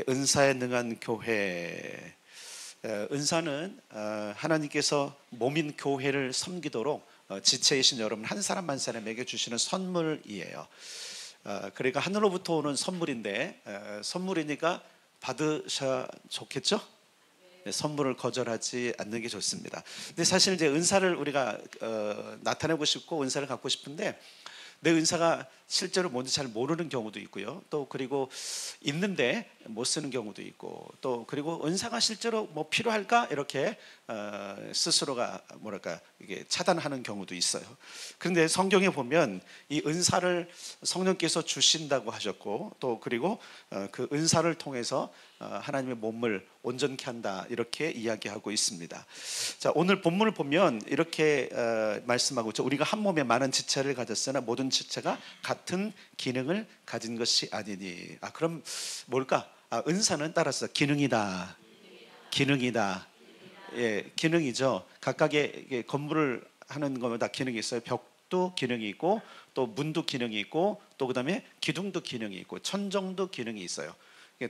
은사에 능한 교회. 은사는 하나님께서 몸인 교회를 섬기도록 지체이신 여러분 한 사람 한 사람에게 주시는 선물이에요. 그러니까 하늘로부터 오는 선물인데 선물이니까 받으셔야 좋겠죠? 선물을 거절하지 않는 게 좋습니다. 근데 사실 이제 은사를 우리가 나타내고 싶고 은사를 갖고 싶은데 내 은사가 실제로 뭔지 잘 모르는 경우도 있고요. 또 그리고 있는데 못 쓰는 경우도 있고, 또 그리고 은사가 실제로 뭐 필요할까 이렇게 스스로가 뭐랄까 이게 차단하는 경우도 있어요. 그런데 성경에 보면 이 은사를 성령께서 주신다고 하셨고, 또 그리고 그 은사를 통해서 하나님의 몸을 온전케 한다 이렇게 이야기하고 있습니다. 자, 오늘 본문을 보면 이렇게 말씀하고 있죠. 우리가 한 몸에 많은 지체를 가졌으나 모든 지체가 같은 기능을 가진 것이 아니니. 그럼 뭘까? 은사는 따라서 기능이다. 기능이다. 예, 기능이죠. 각각의 건물을 하는 거마다 기능이 있어요. 벽도 기능이 있고, 또 문도 기능이 있고, 또 그다음에 기둥도 기능이 있고, 천정도 기능이 있어요.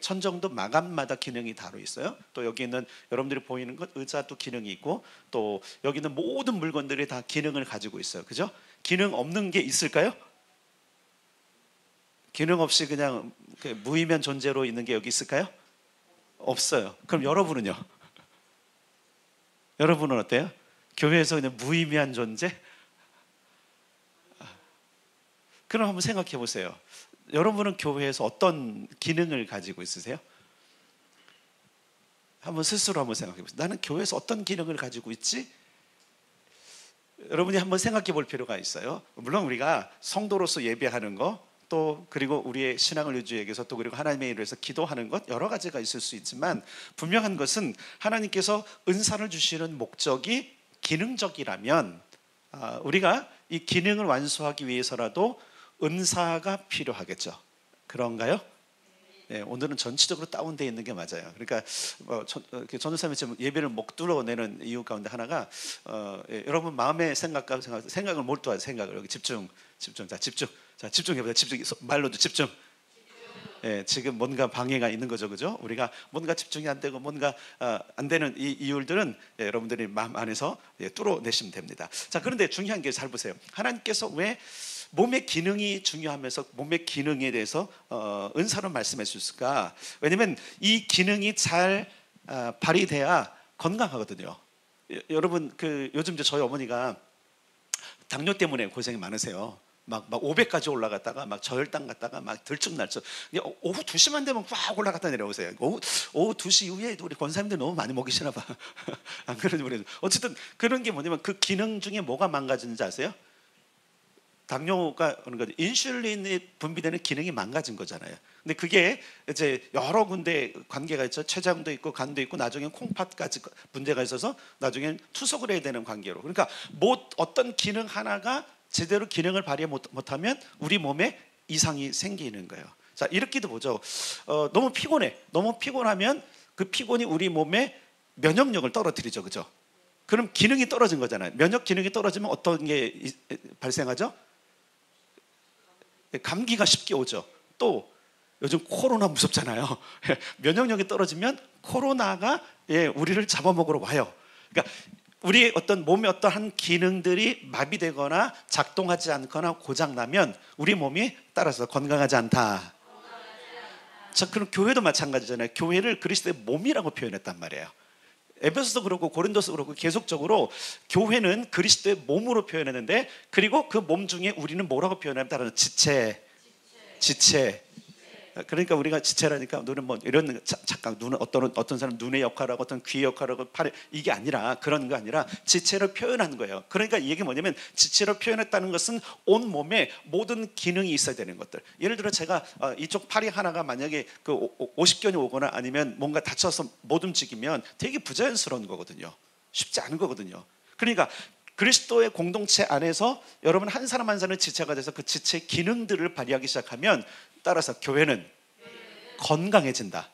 천정도 마감마다 기능이 다루 있어요. 또 여기 있는 여러분들이 보이는 것 의자도 기능이 있고, 또 여기 있는 모든 물건들이 다 기능을 가지고 있어요. 그죠? 기능 없는 게 있을까요? 기능 없이 그냥 무의미한 존재로 있는 게 여기 있을까요? 없어요. 그럼 여러분은요? 여러분은 어때요? 교회에서 그냥 무의미한 존재? 그럼 한번 생각해 보세요. 여러분은 교회에서 어떤 기능을 가지고 있으세요? 한번 스스로 한번 생각해 보세요. 나는 교회에서 어떤 기능을 가지고 있지? 여러분이 한번 생각해 볼 필요가 있어요. 물론 우리가 성도로서 예배하는 거, 또 그리고 우리의 신앙을 유지하기 위해서, 또 그리고 하나님의 일을 위해서 기도하는 것 여러 가지가 있을 수 있지만, 분명한 것은 하나님께서 은사를 주시는 목적이 기능적이라면 우리가 이 기능을 완수하기 위해서라도 은사가 필요하겠죠. 그런가요? 네, 오늘은 전체적으로 다운되어 있는 게 맞아요. 그러니까 전도사님이 지금 예배를 못 들어내는 이유 가운데 하나가 여러분 마음의 생각을 몰두하세요. 생각을 여기 집중. 자, 집중해보자. 말로도 집중. 예, 지금 뭔가 방해가 있는 거죠, 그죠? 우리가 뭔가 집중이 안 되고 뭔가 안 되는 이 이유들은 여러분들이 마음 안에서 뚫어내시면 됩니다. 자, 그런데 중요한 게 잘 보세요. 하나님께서 왜 몸의 기능이 중요하면서 몸의 기능에 대해서 은사로 말씀해 주실까? 왜냐하면 이 기능이 잘 발휘돼야 건강하거든요. 여러분 요즘 이제 저희 어머니가 당뇨 때문에 고생이 많으세요. 막 500까지 올라갔다가 막 저혈당 갔다가 막 들쭉날쭉. 오후 2시만 되면 꽉 올라갔다 내려오세요. 오후 2시 이후에 우리 권사님들 너무 많이 먹이시나 봐. 안 그런지 모르겠어요. 어쨌든 그런 게 뭐냐면 그 기능 중에 뭐가 망가지는지 아세요? 당뇨가 오는 거죠. 인슐린이 분비되는 기능이 망가진 거잖아요. 근데 그게 이제 여러 군데 관계가 있죠. 췌장도 있고 간도 있고 나중엔 콩팥까지 문제가 있어서 나중엔 투석을 해야 되는 관계로. 그러니까 어떤 기능 하나가 제대로 기능을 발휘 못하면 우리 몸에 이상이 생기는 거예요. 자, 이렇게도 보죠. 너무 피곤해. 너무 피곤하면 그 피곤이 우리 몸의 면역력을 떨어뜨리죠, 그죠? 그럼 기능이 떨어진 거잖아요. 면역 기능이 떨어지면 어떤 게 발생하죠? 감기가 쉽게 오죠. 또 요즘 코로나 무섭잖아요. 면역력이 떨어지면 코로나가 우리를 잡아먹으러 와요. 그러니까 우리의 어떤 몸의 어떠한 기능들이 마비되거나 작동하지 않거나 고장나면 우리 몸이 따라서 건강하지 않다. 자, 그럼 교회도 마찬가지잖아요. 교회를 그리스도의 몸이라고 표현했단 말이에요. 에베소도 그렇고 고린도서도 그렇고 계속적으로 교회는 그리스도의 몸으로 표현했는데, 그리고 그 몸 중에 우리는 뭐라고 표현하면 따라서 지체. 그러니까 우리가 지체라니까 눈은 뭐 이런 잠깐 눈은 어떤 사람 눈의 역할하고 어떤 귀의 역할하고 팔의 이게 아니라 그런 거 아니라 지체로 표현한 거예요. 그러니까 이게 뭐냐면 지체로 표현했다는 것은 온 몸에 모든 기능이 있어야 되는 것들. 예를 들어 제가 이쪽 팔이 하나가 만약에 그 오십견이 오거나 아니면 뭔가 다쳐서 못 움직이면 되게 부자연스러운 거거든요. 쉽지 않은 거거든요. 그러니까 그리스도의 공동체 안에서 여러분 한 사람 한 사람의 지체가 돼서 그 지체의 기능들을 발휘하기 시작하면 따라서 교회는 건강해진다.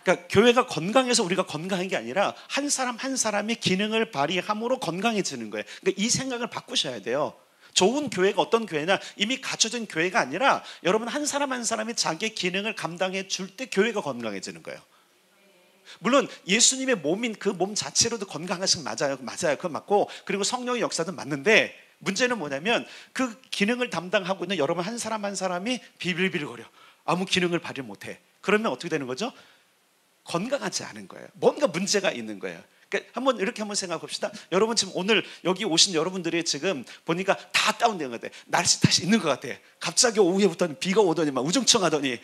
그러니까 교회가 건강해서 우리가 건강한 게 아니라 한 사람 한 사람이 기능을 발휘함으로 건강해지는 거예요. 그러니까 이 생각을 바꾸셔야 돼요. 좋은 교회가 어떤 교회냐, 이미 갖춰진 교회가 아니라 여러분 한 사람 한 사람이 자기의 기능을 감당해 줄 때 교회가 건강해지는 거예요. 물론 예수님의 몸인 그 몸 자체로도 건강하신 맞아요. 그건 맞고, 그리고 성령의 역사도 맞는데, 문제는 뭐냐면 그 기능을 담당하고 있는 여러분 한 사람 한 사람이 비빌비빌거려. 아무 기능을 발휘 못해. 그러면 어떻게 되는 거죠? 건강하지 않은 거예요. 뭔가 문제가 있는 거예요. 그러니까 이렇게 한번 생각해 봅시다. 여러분 지금 오늘 여기 오신 여러분들이 지금 보니까 다 다운된 것 같아. 날씨 탓이 있는 것 같아. 갑자기 오후에부터 비가 오더니 막 우중충하더니,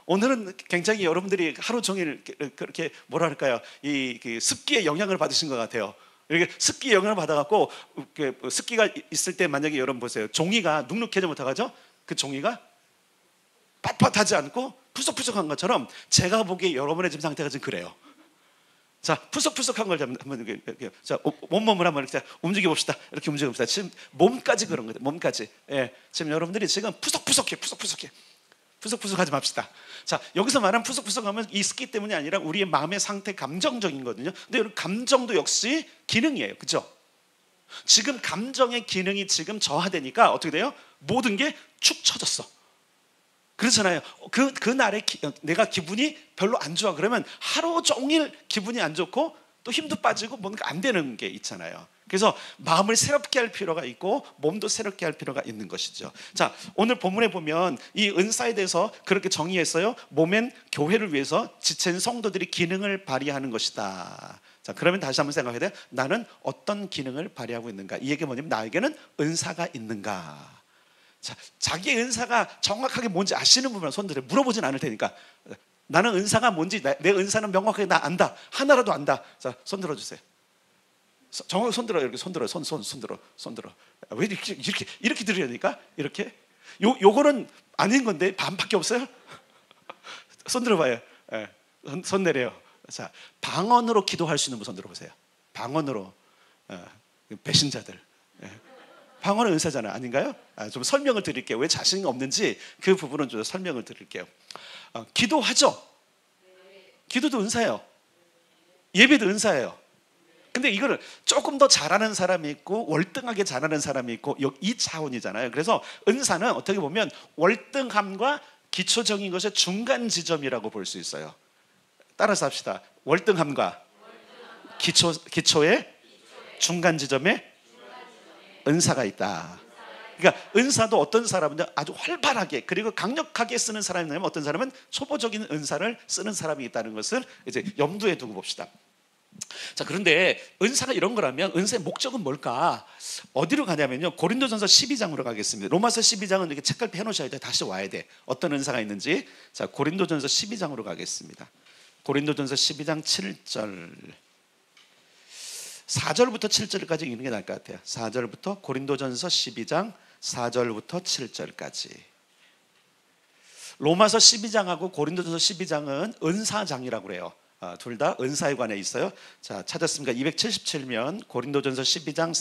오늘은 굉장히 여러분들이 하루 종일 그렇게 뭐랄까요, 이 습기의 영향을 받으신 것 같아요. 이렇게 습기 영향을 받아갖고, 습기가 있을 때 만약에 여러분 보세요. 종이가 눅눅해져 못하죠? 그 종이가 빳빳하지 않고 푸석푸석한 것처럼 제가 보기에 여러분의 지금 상태가 지금 그래요. 자, 푸석푸석한 걸 한번 이렇게, 자, 온몸을 한번 이렇게 움직여 봅시다. 이렇게 움직여 봅시다. 지금 몸까지 그런 거예요. 몸까지. 예, 지금 여러분들이 지금 푸석푸석하지 맙시다. 자, 여기서 말하는 푸석푸석하면 이 습기 때문이 아니라 우리의 마음의 상태, 감정적인 거거든요. 근데 여러분 감정도 역시 기능이에요, 그렇죠? 지금 감정의 기능이 지금 저하되니까 어떻게 돼요? 모든 게 축 처졌어. 그렇잖아요. 그날에 내가 기분이 별로 안 좋아 그러면 하루 종일 기분이 안 좋고 또 힘도 빠지고 뭔가 안 되는 게 있잖아요. 그래서 마음을 새롭게 할 필요가 있고 몸도 새롭게 할 필요가 있는 것이죠. 자, 오늘 본문에 보면 이 은사에 대해서 그렇게 정의했어요. 몸엔 교회를 위해서 지체인 성도들이 기능을 발휘하는 것이다. 자, 그러면 다시 한번 생각해야 돼요. 나는 어떤 기능을 발휘하고 있는가? 이 얘기가 뭐냐면 나에게는 은사가 있는가? 자, 자기의 은사가 정확하게 뭔지 아시는 분만 손들어. 물어보진 않을 테니까. 나는 은사가 뭔지, 내 은사는 명확하게 나 안다. 하나라도 안다. 자, 손 들어주세요. 정확히 손 들어. 이렇게 손 들어. 손 들어. 왜 이렇게 들으려니까? 이렇게? 요거는 아닌 건데 반밖에 없어요? 손 들어봐요. 예, 손 내려요. 자, 방언으로 기도할 수 있는 분 손 들어보세요. 방언으로. 배신자들. 예. 방언은 은사잖아요. 아닌가요? 좀 설명을 드릴게요. 왜 자신이 없는지 그 부분은 좀 설명을 드릴게요. 기도하죠? 기도도 은사예요. 예배도 은사예요. 근데 이거를 조금 더 잘하는 사람이 있고 월등하게 잘하는 사람이 있고 이 차원이잖아요. 그래서 은사는 어떻게 보면 월등함과 기초적인 것의 중간 지점이라고 볼 수 있어요. 따라서 합시다. 월등함과 기초의 중간 지점에 은사가 있다. 그러니까 은사도 어떤 사람은 아주 활발하게 그리고 강력하게 쓰는 사람이 있냐면 어떤 사람은 초보적인 은사를 쓰는 사람이 있다는 것을 이제 염두에 두고 봅시다. 자, 그런데 은사가 이런 거라면 은사의 목적은 뭘까? 어디로 가냐면요, 고린도전서 12장으로 가겠습니다. 로마서 12장은 이렇게 책갈피 해놓으셔야 돼. 다시 와야 돼. 어떤 은사가 있는지. 자, 고린도전서 12장으로 가겠습니다. 고린도전서 12장 7절 4절부터 7절까지 읽는 게 나을 것 같아요. 4절부터 고린도전서 12장 4절부터 7절까지. 로마서 12장하고 고린도전서 12장은 은사장이라고 그래요. 둘 다 은사에 관해 있어요. 자, 찾았습니까? 277면 고린도전서 12장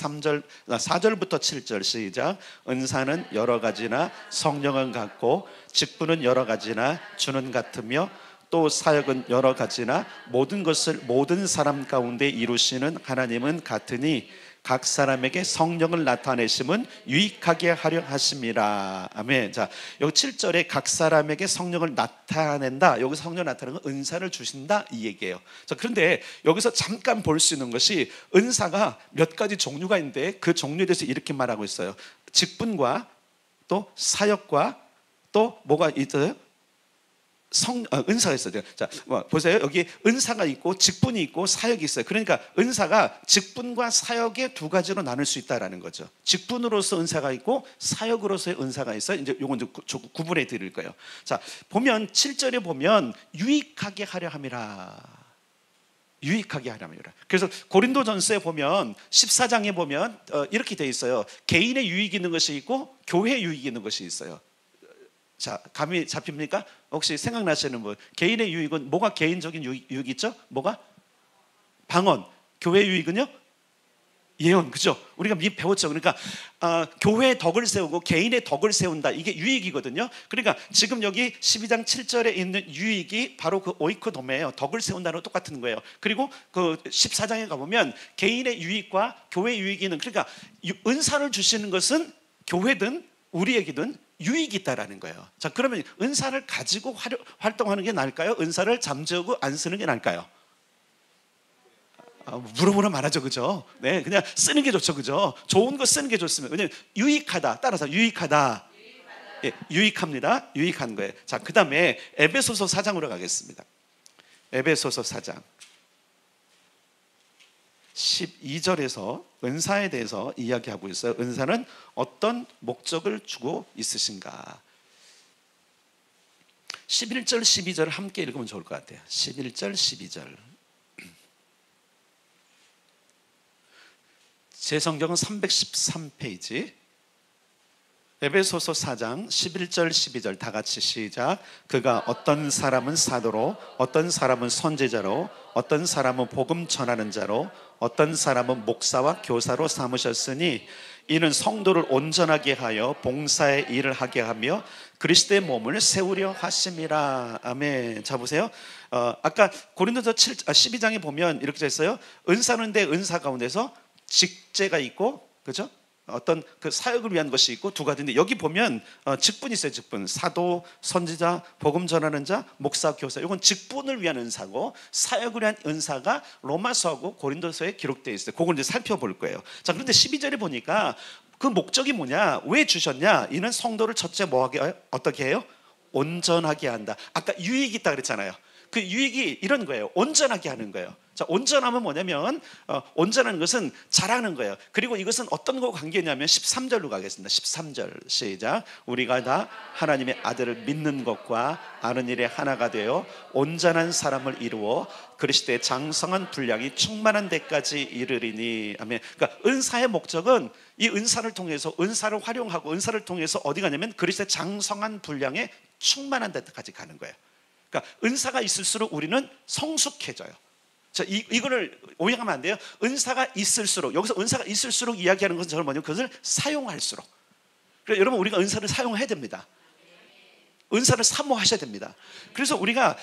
4절부터 7절 시작. 은사는 여러 가지나 성령은 같고 직분은 여러 가지나 주는 같으며 또 사역은 여러 가지나 모든 것을 모든 사람 가운데 이루시는 하나님은 같으니 각 사람에게 성령을 나타내심은 유익하게 하려 하심이라. 아멘. 자, 여기 7절에 각 사람에게 성령을 나타낸다. 여기서 성령 나타내는 건 은사를 주신다 이 얘기예요. 자, 그런데 여기서 잠깐 볼 수 있는 것이 은사가 몇 가지 종류가 있는데 그 종류에 대해서 이렇게 말하고 있어요. 직분과 또 사역과 또 뭐가 있어요? 은사가 있어요. 자, 보세요. 여기 은사가 있고 직분이 있고 사역이 있어요. 그러니까 은사가 직분과 사역의 두 가지로 나눌 수 있다라는 거죠. 직분으로서 은사가 있고 사역으로서의 은사가 있어요. 이제 요건 구분해 드릴 거예요. 자, 보면 7절에 보면 유익하게 하려 함이라. 유익하게 하려 함이라. 그래서 고린도전서에 보면 14장에 보면 이렇게 돼 있어요. 개인의 유익이 있는 것이 있고 교회의 유익이 있는 것이 있어요. 자, 감이 잡힙니까? 혹시 생각나시는 분? 개인의 유익은 뭐가 개인적인 유익이 있죠? 뭐가? 방언. 교회 유익은요? 예언. 그죠? 우리가 배웠죠. 그러니까 교회의 덕을 세우고 개인의 덕을 세운다. 이게 유익이거든요. 그러니까 지금 여기 12장 7절에 있는 유익이 바로 그 오이코도메예요. 덕을 세운다는 똑같은 거예요. 그리고 그 14장에 가보면 개인의 유익과 교회 유익이 있는, 그러니까 은사를 주시는 것은 교회든 우리에게든 유익이 있다라는 거예요. 자, 그러면 은사를 가지고 활동하는 게 나을까요? 은사를 잠재우고 안 쓰는 게 나을까요? 물어보면 말하죠, 그죠? 네, 그냥 쓰는 게 좋죠, 그죠? 좋은 거 쓰는 게 좋습니다. 왜냐면 유익하다. 따라서 유익하다. 예, 유익합니다. 유익한 거예요. 자, 그 다음에 에베소서 4장으로 가겠습니다. 에베소서 4장 12절에서 은사에 대해서 이야기하고 있어요. 은사는 어떤 목적을 주고 있으신가? 11절 12절 함께 읽으면 좋을 것 같아요. 11절 12절. 제 성경은 313페이지. 에베소서 4장 11절 12절 다 같이 시작. 그가 어떤 사람은 사도로, 어떤 사람은 선지자로, 어떤 사람은 복음 전하는 자로, 어떤 사람은 목사와 교사로 삼으셨으니 이는 성도를 온전하게 하여 봉사의 일을 하게 하며 그리스도의 몸을 세우려 하심이라. 아멘. 자, 보세요. 아까 고린도서 12장에 보면 이렇게 돼 있어요. 은사는데 은사 가운데서 직제가 있고, 그죠? 어떤 그 사역을 위한 것이 있고 두 가지인데, 여기 보면 직분이 있어요. 직분. 사도, 선지자, 복음 전하는 자, 목사, 교사. 이건 직분을 위한 은사고, 사역을 위한 은사가 로마서하고 고린도서에 기록되어 있어요. 그걸 이제 살펴볼 거예요. 자, 그런데 12절에 보니까 그 목적이 뭐냐, 왜 주셨냐? 이는 성도를 첫째 뭐하게, 어떻게 해요? 온전하게 한다. 아까 유익이 있다 그랬잖아요. 그 유익이 이런 거예요. 온전하게 하는 거예요. 자, 온전하면 뭐냐면 온전한 것은 잘하는 거예요. 그리고 이것은 어떤 거 관계냐면 13절로 가겠습니다. 13절 시작. 우리가 다 하나님의 아들을 믿는 것과 아는 일에 하나가 되어 온전한 사람을 이루어 그리스도의 장성한 분량이 충만한 데까지 이르리니. 아멘. 그러니까 은사의 목적은 이 은사를 통해서, 은사를 활용하고 은사를 통해서 어디 가냐면 그리스도의 장성한 분량에 충만한 데까지 가는 거예요. 그러니까 은사가 있을수록 우리는 성숙해져요. 자, 이거를 오해하면 안 돼요. 은사가 있을수록, 여기서 은사가 있을수록 이야기하는 것은 저는 뭐냐면 그것을 사용할수록. 그래서 여러분, 우리가 은사를 사용해야 됩니다. 은사를 사모하셔야 됩니다. 그래서 우리가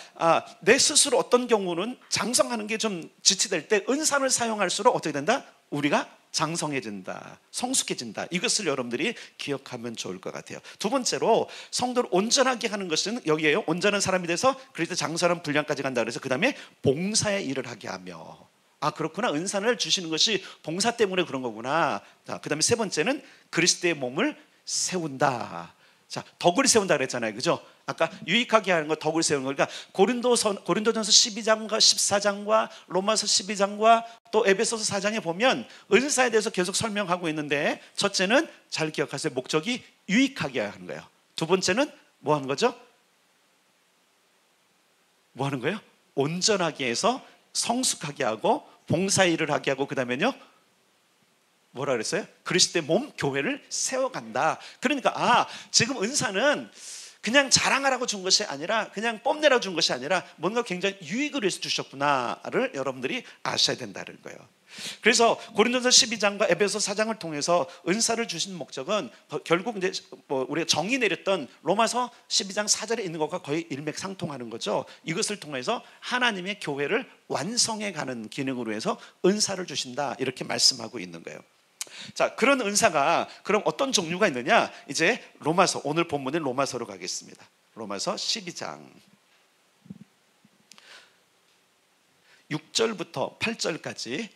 내 스스로 어떤 경우는 장성하는 게 좀 지치될 때 은사를 사용할수록 어떻게 된다? 우리가 장성해진다, 성숙해진다. 이것을 여러분들이 기억하면 좋을 것 같아요. 두 번째로 성도를 온전하게 하는 것은 여기에요. 온전한 사람이 돼서 그리스도 장성한 분량까지 간다. 그래서 그 다음에 봉사의 일을 하게 하며. 아, 그렇구나. 은사를 주시는 것이 봉사 때문에 그런 거구나. 자, 그 다음에 세 번째는 그리스도의 몸을 세운다. 자, 덕을 세운다 그랬잖아요, 그죠? 아까 유익하게 하는 거, 덕을 세우는 거. 그러니까 고린도전서 12장과 14장과 로마서 12장과 또 에베소서 4장에 보면 은사에 대해서 계속 설명하고 있는데, 첫째는 잘 기억하세요. 목적이 유익하게 하는 거예요. 두 번째는 뭐 하는 거죠? 뭐 하는 거예요? 온전하게 해서 성숙하게 하고 봉사 일을 하게 하고, 그 다음에요 뭐라 그랬어요? 그리스도의 몸, 교회를 세워간다. 그러니까 지금 은사는 그냥 자랑하라고 준 것이 아니라, 그냥 뽐내라고 준 것이 아니라 뭔가 굉장히 유익을 위해서 주셨구나를 여러분들이 아셔야 된다는 거예요. 그래서 고린도서 12장과 에베소 4장을 통해서 은사를 주신 목적은 결국 이제 우리가 정의 내렸던 로마서 12장 4절에 있는 것과 거의 일맥상통하는 거죠. 이것을 통해서 하나님의 교회를 완성해 가는 기능으로 해서 은사를 주신다, 이렇게 말씀하고 있는 거예요. 자, 그런 은사가 그럼 어떤 종류가 있느냐? 이제 로마서, 오늘 본문은 로마서로 가겠습니다. 로마서 12장 6절부터 8절까지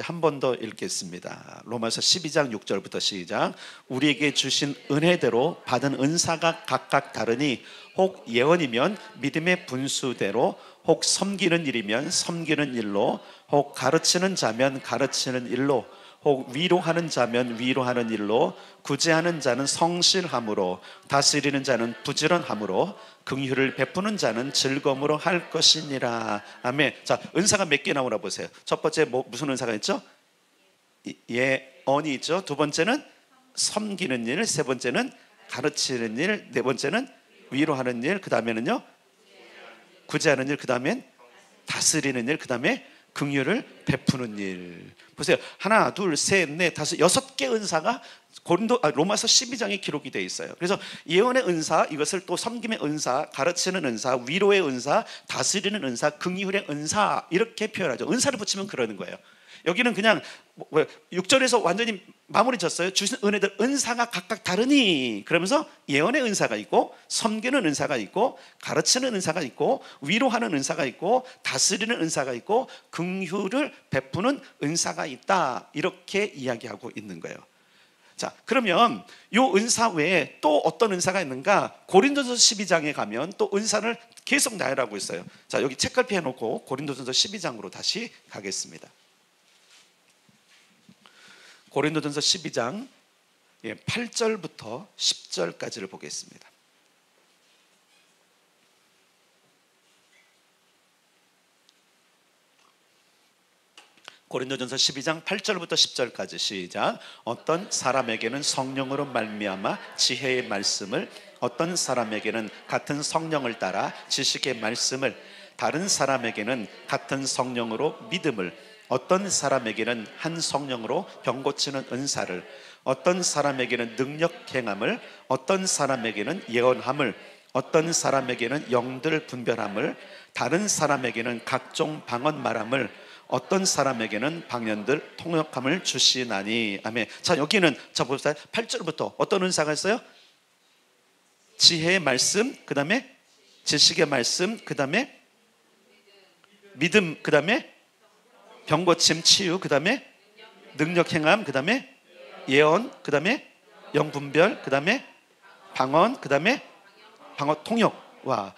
한 번 더 읽겠습니다. 로마서 12장 6절부터 시작. 우리에게 주신 은혜대로 받은 은사가 각각 다르니 혹 예언이면 믿음의 분수대로, 혹 섬기는 일이면 섬기는 일로, 혹 가르치는 자면 가르치는 일로, 혹 위로하는 자면 위로하는 일로, 구제하는 자는 성실함으로, 다스리는 자는 부지런함으로, 긍휼을 베푸는 자는 즐거움으로 할 것이니라. 아멘. 자, 은사가 몇 개 나오나 보세요. 첫 번째 무슨 은사가 있죠? 예언이 있죠. 두 번째는 섬기는 일, 세 번째는 가르치는 일, 네 번째는 위로하는 일, 그 다음에는요 구제하는 일, 그 다음엔 다스리는 일, 그 다음에 긍휼을 베푸는 일. 보세요. 하나, 둘, 셋, 넷, 다섯, 6개 은사가 로마서 12장에 기록이 되어 있어요. 그래서 예언의 은사, 이것을 또 섬김의 은사, 가르치는 은사, 위로의 은사, 다스리는 은사, 긍휼의 은사, 이렇게 표현하죠. 은사를 붙이면 그러는 거예요. 여기는 그냥 6절에서 완전히 마무리 졌어요. 주신 은혜들 은사가 각각 다르니, 그러면서 예언의 은사가 있고, 섬기는 은사가 있고, 가르치는 은사가 있고, 위로하는 은사가 있고, 다스리는 은사가 있고, 긍휼을 베푸는 은사가 있다, 이렇게 이야기하고 있는 거예요. 자, 그러면 이 은사 외에 또 어떤 은사가 있는가? 고린도전서 12장에 가면 또 은사를 계속 나열하고 있어요. 자, 여기 책갈피 해놓고 고린도전서 12장으로 다시 가겠습니다. 고린도전서 12장 8절부터 10절까지를 보겠습니다. 고린도전서 12장 8절부터 10절까지 시작. 어떤 사람에게는 성령으로 말미암아 지혜의 말씀을, 어떤 사람에게는 같은 성령을 따라 지식의 말씀을, 다른 사람에게는 같은 성령으로 믿음을, 어떤 사람에게는 한 성령으로 병 고치는 은사를, 어떤 사람에게는 능력 행함을, 어떤 사람에게는 예언함을, 어떤 사람에게는 영들 분별함을, 다른 사람에게는 각종 방언 말함을, 어떤 사람에게는 방언들 통역함을 주시나니. 아멘. 자, 여기는 자 봅시다. 8절부터 어떤 은사가 있어요? 지혜의 말씀, 그 다음에 지식의 말씀, 그 다음에 믿음, 그 다음에 병고침 치유, 그 다음에 능력 행함, 그 다음에 예언, 그 다음에 영분별, 그 다음에 방언, 그 다음에 방언 통역. 와,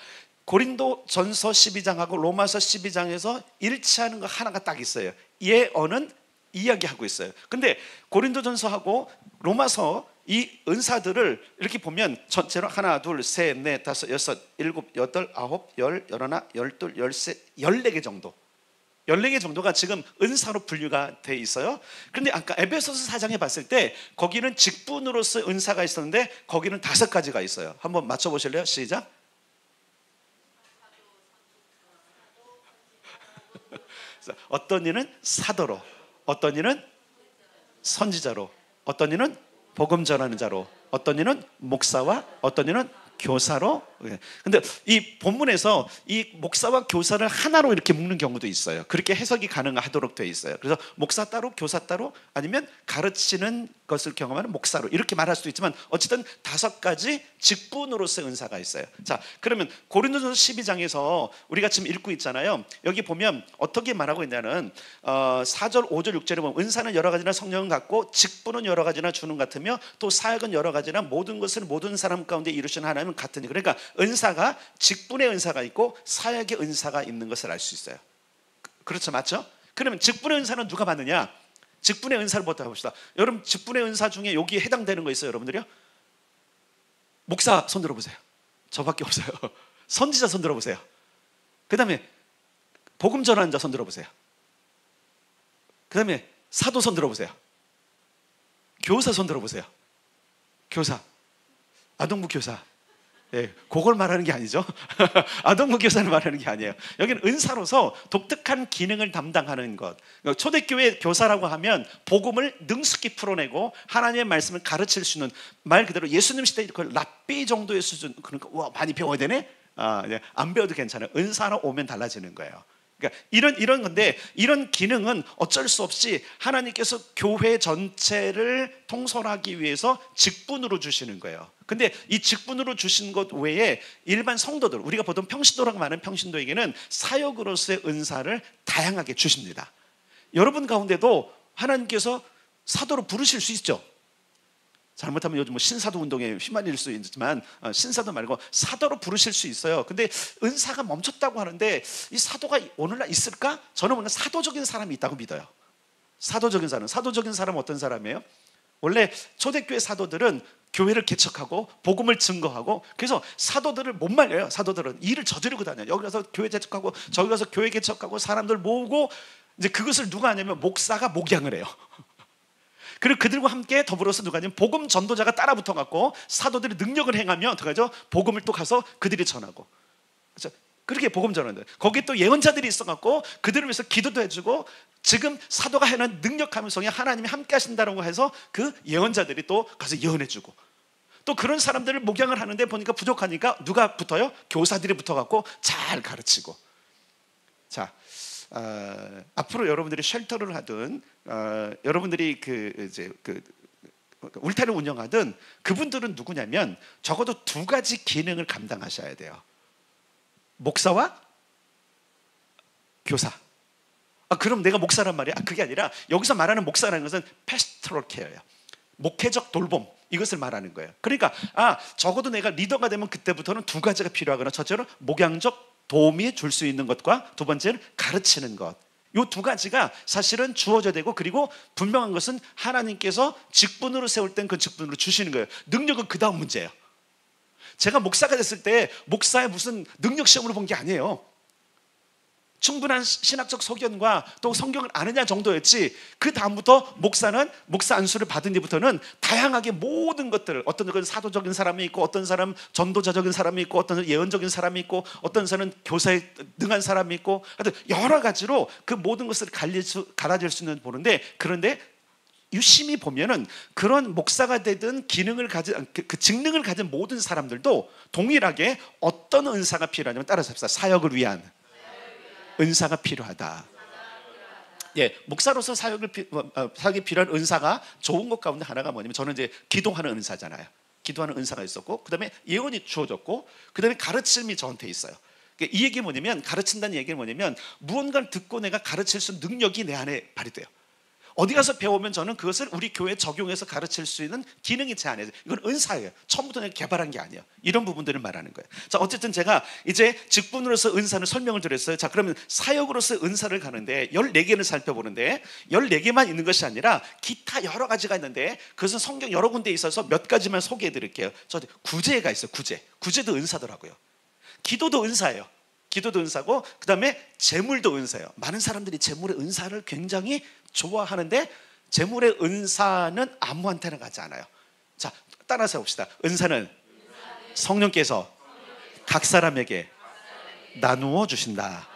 고린도 전서 12장하고 로마서 12장에서 일치하는 거 하나가 딱 있어요. 예언은 이야기하고 있어요. 근데 고린도 전서하고 로마서 이 은사들을 이렇게 보면 전체로 하나, 둘, 셋, 넷, 다섯, 여섯, 일곱, 여덟, 아홉, 열, 열하나, 열둘, 열셋, 14개 정도, 14개 정도가 지금 은사로 분류가 돼 있어요. 그런데 아까 에베소서 4장에 봤을 때 거기는 직분으로서 은사가 있었는데 거기는 5가지가 있어요. 한번 맞춰보실래요? 시작. 어떤 이는 사도로, 어떤 이는 선지자로, 어떤 이는 복음 전하는 자로, 어떤 이는 목사와 어떤 이는 교사로. 근데 이 본문에서 이 목사와 교사를 하나로 이렇게 묶는 경우도 있어요. 그렇게 해석이 가능하도록 되어 있어요. 그래서 목사 따로 교사 따로, 아니면 가르치는 것을 경험하는 목사로, 이렇게 말할 수도 있지만 어쨌든 5가지 직분으로서의 은사가 있어요. 자, 그러면 고린도전서 12장에서 우리가 지금 읽고 있잖아요. 여기 보면 어떻게 말하고 있냐는 4절, 5절, 6절에 보면 은사는 여러 가지나 성령은 같고 직분은 여러 가지나 주는 같으며 또 사역은 여러 가지나 모든 것을 모든 사람 가운데 이루시는 하나님은 같으니. 그러니까 은사가 직분의 은사가 있고 사역의 은사가 있는 것을 알 수 있어요. 그렇죠, 맞죠? 그러면 직분의 은사는 누가 받느냐? 직분의 은사를 보다 봅시다. 여러분, 직분의 은사 중에 여기에 해당되는 거 있어요, 여러분들이요? 목사 손 들어보세요. 저밖에 없어요. 선지자 손 들어보세요. 그 다음에 복음 전하는 자 손 들어보세요. 그 다음에 사도 손 들어보세요. 교사 손 들어보세요. 교사, 아동부 교사. 예, 그걸 말하는 게 아니죠. 아동부 교사를 말하는 게 아니에요. 여기는 은사로서 독특한 기능을 담당하는 것. 초대교회 교사라고 하면 복음을 능숙히 풀어내고 하나님의 말씀을 가르칠 수 있는, 말 그대로 예수님 시대 그 랍비 정도의 수준. 그러니까 와, 많이 배워야 되네. 안 배워도 괜찮아요. 은사로 오면 달라지는 거예요. 그러니까 이런 건데, 이런 기능은 어쩔 수 없이 하나님께서 교회 전체를 통솔하기 위해서 직분으로 주시는 거예요. 근데 이 직분으로 주신 것 외에 일반 성도들, 우리가 보통 평신도라고 말하는 평신도에게는 사역으로서의 은사를 다양하게 주십니다. 여러분 가운데도 하나님께서 사도로 부르실 수 있죠. 잘못하면 요즘 뭐 신사도 운동에 휘말릴 수 있지만 신사도 말고 사도로 부르실 수 있어요. 근데 은사가 멈췄다고 하는데 이 사도가 오늘날 있을까? 저는 오늘 사도적인 사람이 있다고 믿어요. 사도적인 사람은 어떤 사람이에요? 원래 초대교회 사도들은 교회를 개척하고 복음을 증거하고, 그래서 사도들을 못 말려요. 사도들은 일을 저지르고 다녀요. 여기 가서 교회 개척하고 저기 가서 교회 개척하고 사람들 모으고, 이제 그것을 누가 하냐면 목사가 목양을 해요. 그리고 그들과 함께 더불어서 누가 하냐면 복음 전도자가 따라 붙어갖고 사도들이 능력을 행하면 어떡하죠? 복음을 또 가서 그들이 전하고. 그렇죠? 그렇게 복음 전하는데 거기에 또 예언자들이 있어갖고 그들을 위해서 기도도 해주고, 지금 사도가 하는 능력하면 성에 하나님이 함께 하신다고 해서 그 예언자들이 또 가서 예언해주고, 또 그런 사람들을 목양을 하는데 보니까 부족하니까 누가 붙어요? 교사들이 붙어갖고 잘 가르치고. 자, 앞으로 여러분들이 쉘터를 하든 여러분들이 울타리를 운영하든 그분들은 누구냐면 적어도 두 가지 기능을 감당하셔야 돼요. 목사와 교사. 그럼 내가 목사란 말이야? 그게 아니라 여기서 말하는 목사라는 것은 패스토럴 케어예요. 목회적 돌봄, 이것을 말하는 거예요. 그러니까 적어도 내가 리더가 되면 그때부터는 두 가지가 필요하거나, 첫째는 목양적 도움이 줄 수 있는 것과 두 번째는 가르치는 것. 이 두 가지가 사실은 주어져야 되고, 그리고 분명한 것은 하나님께서 직분으로 세울 땐 그 직분으로 주시는 거예요. 능력은 그 다음 문제예요. 제가 목사가 됐을 때 목사의 무슨 능력 시험으로 본 게 아니에요. 충분한 신학적 소견과 또 성경을 아느냐 정도였지, 그 다음부터 목사는 목사 안수를 받은 뒤부터는 다양하게 모든 것들을, 어떤 사람은 사도적인 사람이 있고, 어떤 사람은 전도자적인 사람이 있고, 어떤 사람은 예언적인 사람이 있고, 어떤 사람은 교사에 능한 사람이 있고, 하여튼 여러 가지로 그 모든 것을 갈아질 수 있는 보는데, 그런데 유심히 보면은 그런 목사가 되든 기능을 가진 그 직능을 가진 모든 사람들도 동일하게 어떤 은사가 필요하냐면, 따라서 합시다. 사역을 위한 은사가 필요하다. 예, 목사로서 사역이 필요한 은사가 좋은 것 가운데 하나가 뭐냐면, 저는 이제 기도하는 은사잖아요. 기도하는 은사가 있었고, 그 다음에 예언이 주어졌고, 그 다음에 가르침이 저한테 있어요. 이 얘기 뭐냐면, 가르친다는 얘기는 뭐냐면, 무언가를 듣고 내가 가르칠 수 있는 능력이 내 안에 발휘돼요. 어디 가서 배우면 저는 그것을 우리 교회에 적용해서 가르칠 수 있는 기능이 제 안에 있어요. 이건 은사예요. 처음부터 내가 개발한 게 아니에요. 이런 부분들을 말하는 거예요. 자, 어쨌든 제가 이제 직분으로서 은사를 설명을 드렸어요. 자, 그러면 사역으로서 은사를 가는데 14개를 살펴보는데, 14개만 있는 것이 아니라 기타 여러 가지가 있는데, 그것은 성경 여러 군데에 있어서 몇 가지만 소개해 드릴게요. 저 구제가 있어요. 구제도 은사더라고요. 기도도 은사예요. 기도도 은사고, 그 다음에 재물도 은사예요. 많은 사람들이 재물의 은사를 굉장히 좋아하는데, 재물의 은사는 아무한테나 가지 않아요. 자, 따라서 해봅시다. 은사는 성령께서 각 사람에게 나누어 주신다.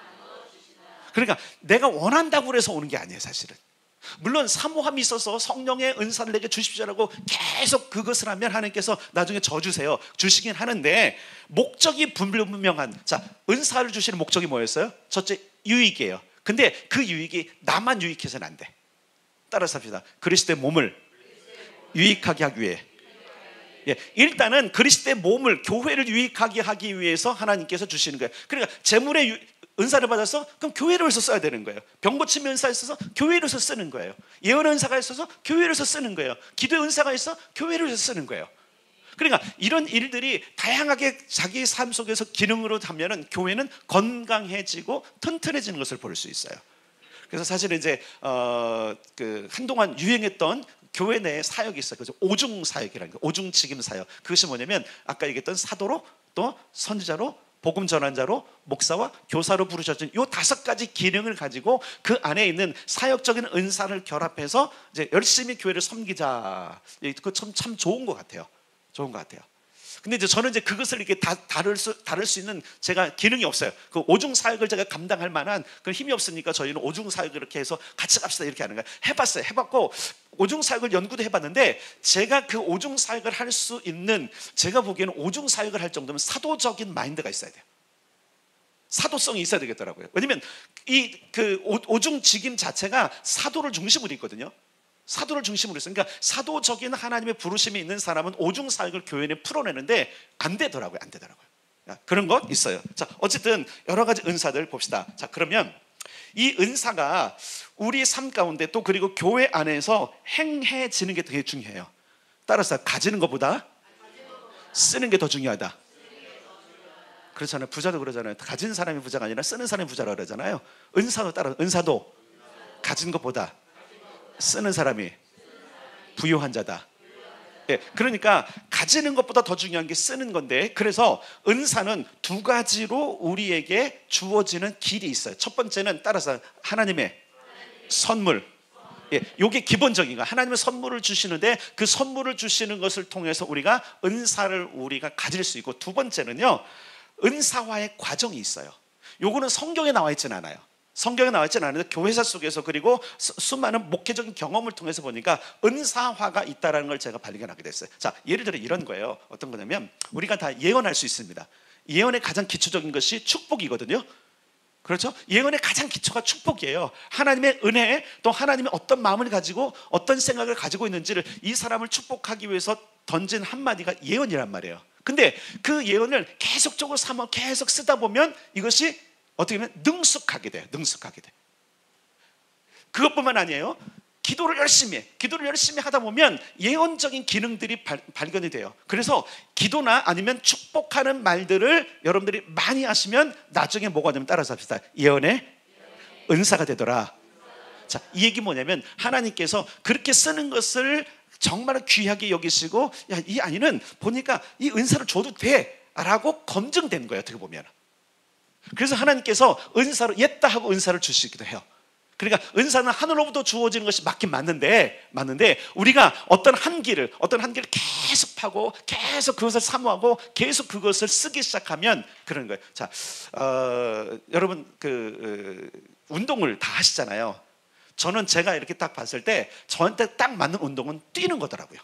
그러니까 내가 원한다고 해서 오는 게 아니에요, 사실은. 물론 사모함이 있어서 성령의 은사를 내게 주십시오라고 계속 그것을 하면 하나님께서 나중에 저 주세요, 주시긴 하는데, 목적이 분명한, 자, 은사를 주시는 목적이 뭐였어요? 첫째, 유익이에요. 근데 그 유익이 나만 유익해서는 안 돼. 따라서 합시다. 그리스도의 몸을 유익하게 하기 위해, 예, 일단은 그리스도의 몸을, 교회를 유익하게 하기 위해서 하나님께서 주시는 거예요. 그러니까 재물의 은사를 받아서 그럼 교회를 위해서 써야 되는 거예요. 병고침의 은사가 있어서 교회를 위해서 쓰는 거예요. 예언 은사가 있어서 교회를 위해서 쓰는 거예요. 기도의 은사가 있어 교회를 위해서 쓰는 거예요. 그러니까 이런 일들이 다양하게 자기의 삶 속에서 기능으로 하면은 교회는 건강해지고 튼튼해지는 것을 볼 수 있어요. 그래서 사실은 이제 한동안 유행했던 교회 내에 사역이 있어요. 그래서 오중 사역이라는 거, 오중 직임 사역. 그것이 뭐냐면, 아까 얘기했던 사도로, 또 선지자로, 복음 전환자로, 목사와 교사로 부르셨던 이 5가지 기능을 가지고 그 안에 있는 사역적인 은사를 결합해서 이제 열심히 교회를 섬기자. 그 참 좋은 것 같아요. 좋은 것 같아요. 근데 이제 저는 이제 그것을 이렇게 다룰 수 있는 제가 기능이 없어요. 그 오중 사역을 제가 감당할 만한 그런 힘이 없으니까 저희는 오중 사역을 이렇게 해서 같이 갑시다 이렇게 하는 거예요. 해봤어요. 해봤고 오중 사역을 연구도 해봤는데, 제가 그 오중 사역을 할 수 있는, 제가 보기에는 오중 사역을 할 정도면 사도적인 마인드가 있어야 돼요. 사도성이 있어야 되겠더라고요. 왜냐면 이 그 오중 직임 자체가 사도를 중심으로 있거든요. 사도를 중심으로 있어요. 그러니까 사도적인 하나님의 부르심이 있는 사람은 오중 사역을 교회 내에 풀어내는데 안 되더라고요. 그런 것 있어요. 자, 어쨌든 여러 가지 은사들 봅시다. 자, 그러면 이 은사가 우리 삶 가운데 또 그리고 교회 안에서 행해지는 게 되게 중요해요. 따라서 가지는 것보다 쓰는 게 더 중요하다. 그렇잖아요. 부자도 그러잖아요. 가진 사람이 부자가 아니라 쓰는 사람이 부자라고 그러잖아요. 은사도 가진 것보다 쓰는 사람이 부유한 자다. 예, 그러니까 가지는 것보다 더 중요한 게 쓰는 건데, 그래서 은사는 2가지로 우리에게 주어지는 길이 있어요. 첫 번째는 따라서 하나님의 선물. 예, 이게 기본적인 거. 하나님의 선물을 주시는데 그 선물을 주시는 것을 통해서 우리가 은사를 우리가 가질 수 있고, 두 번째는요, 은사화의 과정이 있어요. 요거는 성경에 나와 있지는 않아요. 성경에 나와 있지는 않은데 교회사 속에서, 그리고 수많은 목회적인 경험을 통해서 보니까 은사화가 있다는 걸 제가 발견하게 됐어요. 자, 예를 들어 이런 거예요. 어떤 거냐면, 우리가 다 예언할 수 있습니다. 예언의 가장 기초적인 것이 축복이거든요. 그렇죠? 예언의 가장 기초가 축복이에요. 하나님의 은혜, 또 하나님의 어떤 마음을 가지고 어떤 생각을 가지고 있는지를 이 사람을 축복하기 위해서 던진 한마디가 예언이란 말이에요. 근데 그 예언을 계속적으로 삼아 계속 쓰다 보면 이것이 어떻게 보면 능숙하게 돼요. 능숙하게 돼. 그것뿐만 아니에요. 기도를 열심히 하다 보면 예언적인 기능들이 발견이 돼요. 그래서 기도나 아니면 축복하는 말들을 여러분들이 많이 하시면 나중에 뭐가 되면 따라서 합시다. 예언의 은사가 되더라. 자, 이 얘기 뭐냐면 하나님께서 그렇게 쓰는 것을 정말 귀하게 여기시고, 야, 이 아이는 보니까 이 은사를 줘도 돼 라고 검증된 거예요. 어떻게 보면. 그래서 하나님께서 은사로 옛다 하고 은사를 주시기도 해요. 그러니까 은사는 하늘로부터 주어지는 것이 맞긴 맞는데 우리가 어떤 한 길을 계속 파고 계속 그것을 사모하고 계속 그것을 쓰기 시작하면 그런 거예요. 자, 여러분 운동을 다 하시잖아요. 저는 제가 이렇게 딱 봤을 때 저한테 딱 맞는 운동은 뛰는 거더라고요.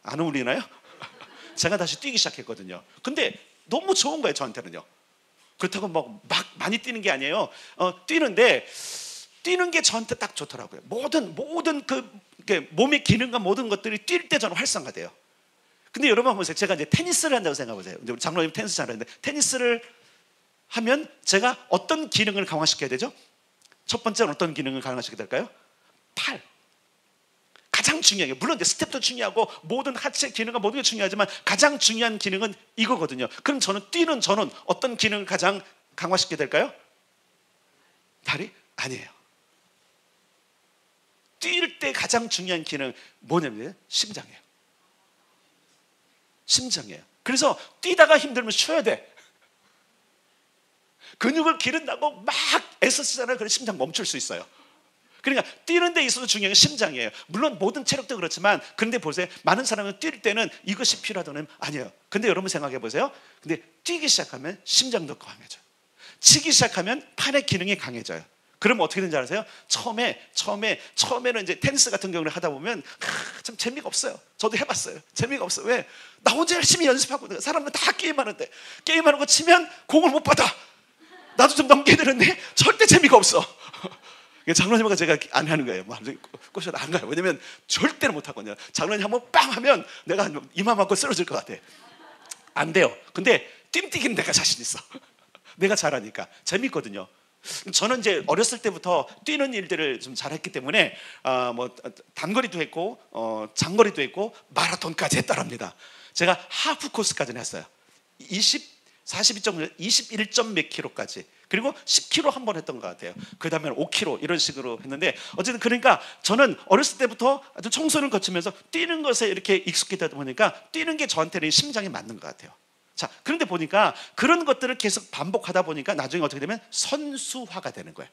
안 어울리나요? 제가 다시 뛰기 시작했거든요. 근데 너무 좋은 거예요, 저한테는요. 그렇다고 막 많이 뛰는 게 아니에요. 뛰는데 뛰는 게 저한테 딱 좋더라고요. 모든 몸의 기능과 모든 것들이 뛸 때 저는 활성화돼요. 근데 여러분 보세요. 제가 이제 테니스를 한다고 생각해 보세요. 우리 장로님 테니스 잘하는데 테니스를 하면 제가 어떤 기능을 강화시켜야 되죠? 첫 번째는 어떤 기능을 강화시켜야 될까요? 팔. 가장 중요해요. 물론 이제 스텝도 중요하고 모든 하체 기능과 모든 게 중요하지만 가장 중요한 기능은 이거거든요. 그럼 저는 어떤 기능을 가장 강화시켜야 될까요? 다리? 아니에요. 뛸 때 가장 중요한 기능 뭐냐면 심장이에요. 심장이에요. 그래서 뛰다가 힘들면 쉬어야 돼. 근육을 기른다고 막 애써 쓰잖아요. 그래서 심장 멈출 수 있어요. 그러니까 뛰는 데 있어서 중요한 게 심장이에요. 물론 모든 체력도 그렇지만 그런데 보세요. 많은 사람은 뛸 때는 이것이 필요하다는 아니에요. 근데 여러분 생각해 보세요. 근데 뛰기 시작하면 심장도 강해져요. 치기 시작하면 팔의 기능이 강해져요. 그럼 어떻게 되는지 아세요? 처음에는 이제 테니스 같은 경우를 하다 보면 참 재미가 없어요. 저도 해봤어요. 재미가 없어. 왜? 나 혼자 열심히 연습하고 사람들 다 게임하는데 게임하는 거 치면 공을 못 받아. 나도 좀 넘겨야 되는데 절대 재미가 없어. 장로님과 제가 안 하는 거예요. 꼬셔도 안 가요. 왜냐면 절대로 못 하거든요. 장로님 한번 빵 하면 내가 이마 맞고 쓰러질 것 같아. 안 돼요. 근데 뜀뛰기는 내가 자신 있어. 내가 잘하니까 재밌거든요. 저는 이제 어렸을 때부터 뛰는 일들을 좀 잘했기 때문에 단거리도 했고 장거리도 했고 마라톤까지 했다랍니다. 제가 하프 코스까지는 했어요. 21점 몇 킬로까지. 그리고 10km 한 번 했던 것 같아요. 그 다음에 5km 이런 식으로 했는데 어쨌든 그러니까 저는 어렸을 때부터 아주 청소를 거치면서 뛰는 것에 이렇게 익숙해지다 보니까 뛰는 게 저한테는 심장이 맞는 것 같아요. 자, 그런데 보니까 그런 것들을 계속 반복하다 보니까 나중에 어떻게 되면 선수화가 되는 거예요.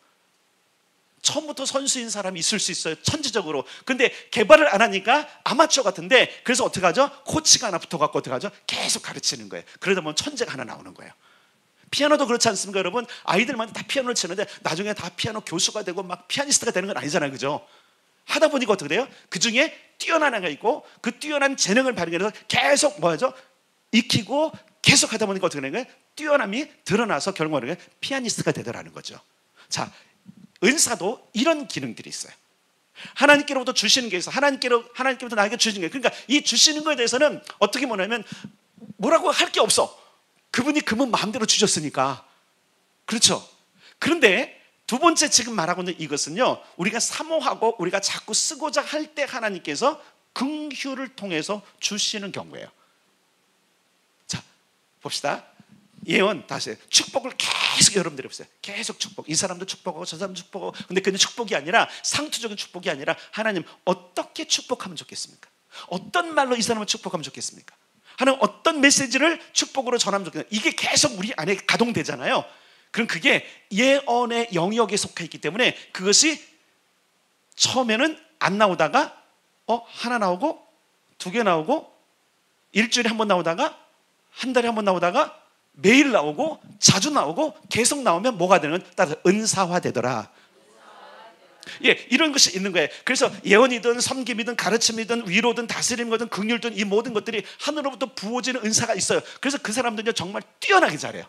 처음부터 선수인 사람이 있을 수 있어요. 천지적으로. 근데 개발을 안 하니까 아마추어 같은데 그래서 어떻게 하죠? 코치가 하나 붙어갖고 어떻게 하죠? 계속 가르치는 거예요. 그러다 보면 천재가 하나 나오는 거예요. 피아노도 그렇지 않습니까, 여러분? 아이들만 다 피아노를 치는데 나중에 다 피아노 교수가 되고 막 피아니스트가 되는 건 아니잖아요, 그죠? 하다 보니까 어떻게 돼요? 그 중에 뛰어난 애가 있고 그 뛰어난 재능을 발견해서 계속 뭐하죠? 익히고 계속 하다 보니까 어떻게 되는 거예요? 뛰어남이 드러나서 결국은 피아니스트가 되더라는 거죠. 자, 은사도 이런 기능들이 있어요. 하나님께로부터 주시는 게 있어. 하나님께로부터 나에게 주시는 게. 그러니까 이 주시는 거에 대해서는 어떻게 보냐면 뭐라고 할 게 없어. 그분이 그분 마음대로 주셨으니까. 그렇죠. 그런데 두 번째 지금 말하고 있는 이것은요, 우리가 사모하고 우리가 자꾸 쓰고자 할 때 하나님께서 긍휼을 통해서 주시는 경우예요. 자, 봅시다. 예언 다시 축복을 계속 여러분들이 보세요. 계속 축복. 이 사람도 축복하고 저 사람도 축복하고. 근데 그는 축복이 아니라 상투적인 축복이 아니라 하나님 어떻게 축복하면 좋겠습니까? 어떤 말로 이 사람을 축복하면 좋겠습니까? 하나님 어떤 메시지를 축복으로 전하면 좋겠습니까? 이게 계속 우리 안에 가동되잖아요. 그럼 그게 예언의 영역에 속해 있기 때문에 그것이 처음에는 안 나오다가 하나 나오고 두 개 나오고 일주일에 한 번 나오다가 한 달에 한 번 나오다가 매일 나오고 자주 나오고 계속 나오면 뭐가 되는? 따라서 은사화 되더라. 예, 이런 것이 있는 거예요. 그래서 예언이든 섬김이든 가르침이든 위로든 다스림이든 긍휼든 이 모든 것들이 하늘로부터 부어지는 은사가 있어요. 그래서 그 사람들은요 정말 뛰어나게 잘해요.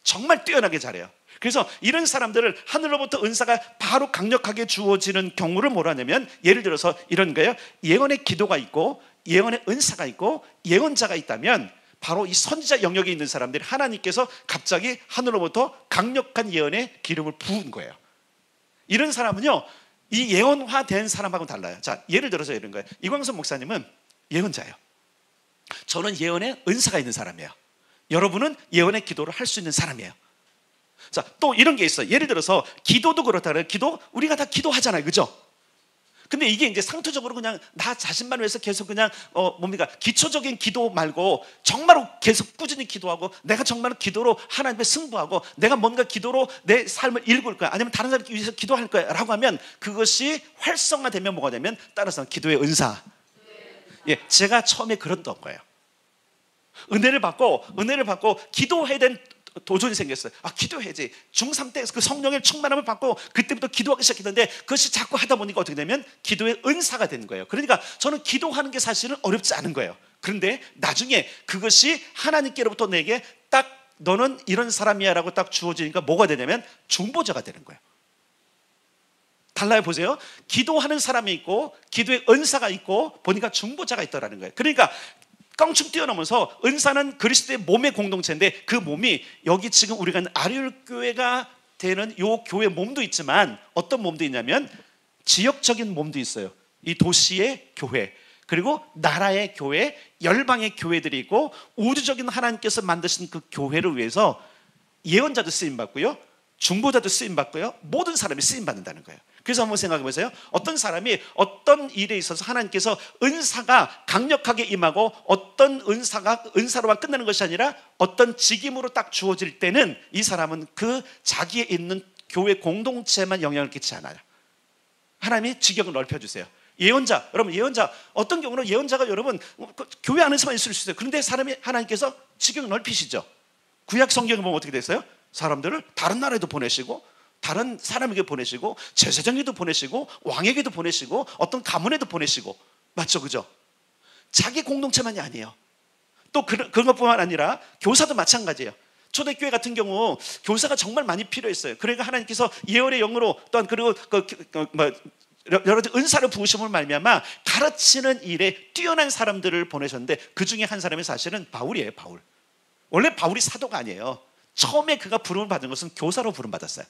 정말 뛰어나게 잘해요. 그래서 이런 사람들을 하늘로부터 은사가 바로 강력하게 주어지는 경우를 뭐라 하냐면, 예를 들어서 이런 거예요. 예언의 기도가 있고 예언의 은사가 있고 예언자가 있다면, 바로 이 선지자 영역에 있는 사람들이 하나님께서 갑자기 하늘로부터 강력한 예언의 기름을 부은 거예요. 이런 사람은요, 이 예언화된 사람하고는 달라요. 자, 예를 들어서 이런 거예요. 이광선 목사님은 예언자예요. 저는 예언의 은사가 있는 사람이에요. 여러분은 예언의 기도를 할 수 있는 사람이에요. 자, 또 이런 게 있어요. 예를 들어서 기도도 그렇다 그래요. 기도, 우리가 다 기도하잖아요, 그죠? 근데 이게 이제 상투적으로 그냥 나 자신만 위해서 계속 그냥 뭡니까? 기초적인 기도 말고 정말로 계속 꾸준히 기도하고, 내가 정말 기도로 하나님께 승부하고, 내가 뭔가 기도로 내 삶을 읽을 거야, 아니면 다른 사람 위해서 기도할 거야 라고 하면, 그것이 활성화되면 뭐가 되면, 따라서 기도의 은사. 예, 제가 처음에 그랬던 거예요. 은혜를 받고 기도해야 된 도전이 생겼어요. 아, 기도해야지. 중3 때 그 성령의 충만함을 받고 그때부터 기도하기 시작했는데, 그것이 자꾸 하다 보니까 어떻게 되면 기도의 은사가 되는 거예요. 그러니까 저는 기도하는 게 사실은 어렵지 않은 거예요. 그런데 나중에 그것이 하나님께로부터 내게 딱 너는 이런 사람이야 라고 딱 주어지니까 뭐가 되냐면 중보자가 되는 거예요. 달라요. 보세요. 기도하는 사람이 있고 기도의 은사가 있고 보니까 중보자가 있더라는 거예요. 그러니까 껑충 뛰어넘어서 은사는 그리스도의 몸의 공동체인데, 그 몸이 여기 지금 우리가 있는 아리울교회가 되는 요 교회 몸도 있지만, 어떤 몸도 있냐면 지역적인 몸도 있어요. 이 도시의 교회, 그리고 나라의 교회, 열방의 교회들이 있고, 우주적인 하나님께서 만드신 그 교회를 위해서 예언자도 쓰임받고요, 중보자도 쓰임받고요, 모든 사람이 쓰임받는다는 거예요. 그래서 한번 생각해 보세요. 어떤 사람이 어떤 일에 있어서 하나님께서 은사가 강력하게 임하고, 어떤 은사가 은사로만 끝나는 것이 아니라 어떤 직임으로 딱 주어질 때는 이 사람은 그 자기에 있는 교회 공동체만 영향을 끼치지 않아요. 하나님이 지경을 넓혀주세요. 예언자, 여러분, 예언자, 어떤 경우는 예언자가 여러분 교회 안에서만 있을 수 있어요. 그런데 사람이, 하나님께서 지경을 넓히시죠. 구약 성경에 보면 어떻게 됐어요? 사람들을 다른 나라에도 보내시고, 다른 사람에게 보내시고, 제사장에도 보내시고, 왕에게도 보내시고, 어떤 가문에도 보내시고, 맞죠? 그죠? 자기 공동체만이 아니에요. 또 그런 것뿐만 아니라 교사도 마찬가지예요. 초대교회 같은 경우 교사가 정말 많이 필요했어요. 그러니까 하나님께서 예언의 영으로, 또한 그리고 여러 가지 은사를 부으심을 말미암아 가르치는 일에 뛰어난 사람들을 보내셨는데, 그 중에 한 사람이 사실은 바울이에요. 바울. 원래 바울이 사도가 아니에요. 처음에 그가 부름을 받은 것은 교사로 부름받았어요.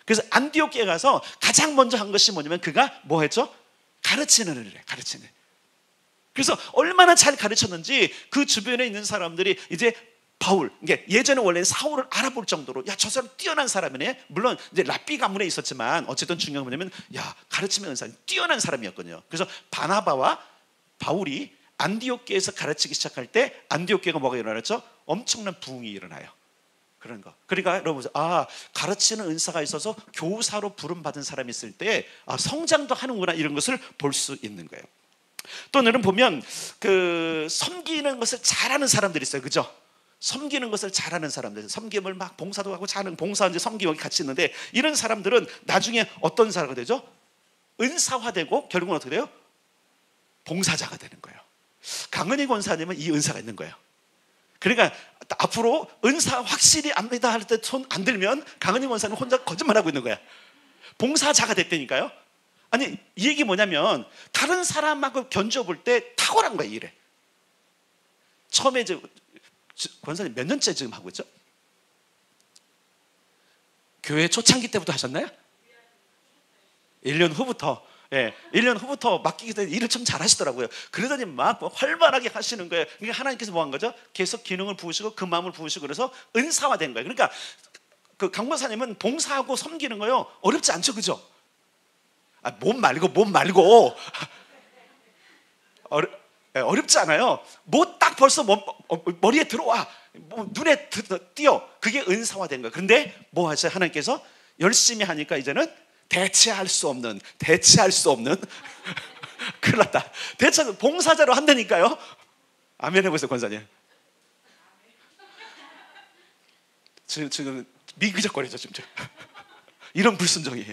그래서 안디옥에 가서 가장 먼저 한 것이 뭐냐면, 그가 뭐 했죠? 가르치는 일을 해. 가르치는. 그래서 얼마나 잘 가르쳤는지 그 주변에 있는 사람들이 이제 바울, 예전에 원래 사울을 알아볼 정도로, 야, 저 사람 뛰어난 사람이네. 물론 이제 랍비 가문에 있었지만 어쨌든 중요한 건 뭐냐면, 야, 가르치면 은사 뛰어난 사람이었거든요. 그래서 바나바와 바울이 안디옥교에서 가르치기 시작할 때 안디옥교가 뭐가 일어났죠? 엄청난 부흥이 일어나요. 그런 거. 그러니까 여러분, 가르치는 은사가 있어서 교사로 부름받은 사람이 있을 때 성장도 하는구나, 이런 것을 볼 수 있는 거예요. 또 여러분 보면 섬기는 것을 잘하는 사람들이 있어요. 그죠? 섬기는 것을 잘하는 사람들, 섬김을 막 봉사도 하고 잘하는, 봉사와 이제 섬김이 같이 있는데, 이런 사람들은 나중에 어떤 사람이 되죠? 은사화되고 결국은 어떻게 돼요? 봉사자가 되는 거예요. 강은희 권사님은 이 은사가 있는 거예요. 그러니까 앞으로 은사 확실히 압니다 할 때 손 안 들면 강은희 권사님 혼자 거짓말하고 있는 거야. 봉사자가 됐다니까요. 아니, 이 얘기 뭐냐면, 다른 사람하고 견주어 볼 때 탁월한 거야, 이래. 처음에 이제 권사님 몇 년째 지금 하고 있죠? 교회 초창기 때부터 하셨나요? 1년 후부터. 예, 1년 후부터 맡기기 때문에 일을 좀 잘하시더라고요. 그러더니 막 활발하게 하시는 거예요. 그러니까 하나님께서 뭐 한 거죠? 계속 기능을 부으시고 그 마음을 부으시고, 그래서 은사화된 거예요. 그러니까 그 강권사님은 봉사하고 섬기는 거요, 어렵지 않죠, 그죠? 몸 말고 어렵지 않아요. 뭐 딱 벌써 머리에 들어와, 뭐 눈에 띄어. 그게 은사화된 거예요. 그런데 뭐 하세요? 하나님께서 열심히 하니까 이제는 대체할 수 없는 큰일 났다. 봉사자로 한다니까요. 아멘 해보세요, 권사님. 지금 미그적거리죠, 지금. 이런 불순종이.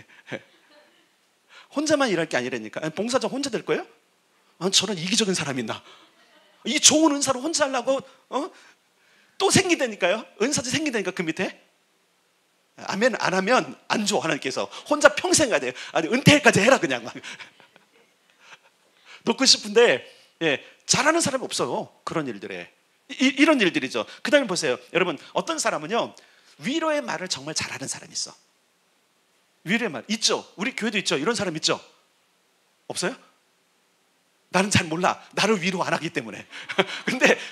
혼자만 일할 게 아니라니까. 봉사자 혼자 될 거예요? 저런 이기적인 사람이 있나? 이 좋은 은사로 혼자 하려고 또 생긴다니까요. 은사도 생긴다니까, 그 밑에. 아멘 안 하면 안 줘. 하나님께서 혼자 평생 가야 돼요. 아니 은퇴까지 해라 그냥 막. 놓고 싶은데 잘하는 사람이 없어요. 그런 일들에 이런 일들이죠. 그 다음에 보세요. 여러분 어떤 사람은요 위로의 말을 정말 잘하는 사람이 있어. 위로의 말 있죠. 우리 교회도 있죠. 이런 사람 있죠. 없어요? 나는 잘 몰라. 나를 위로 안 하기 때문에.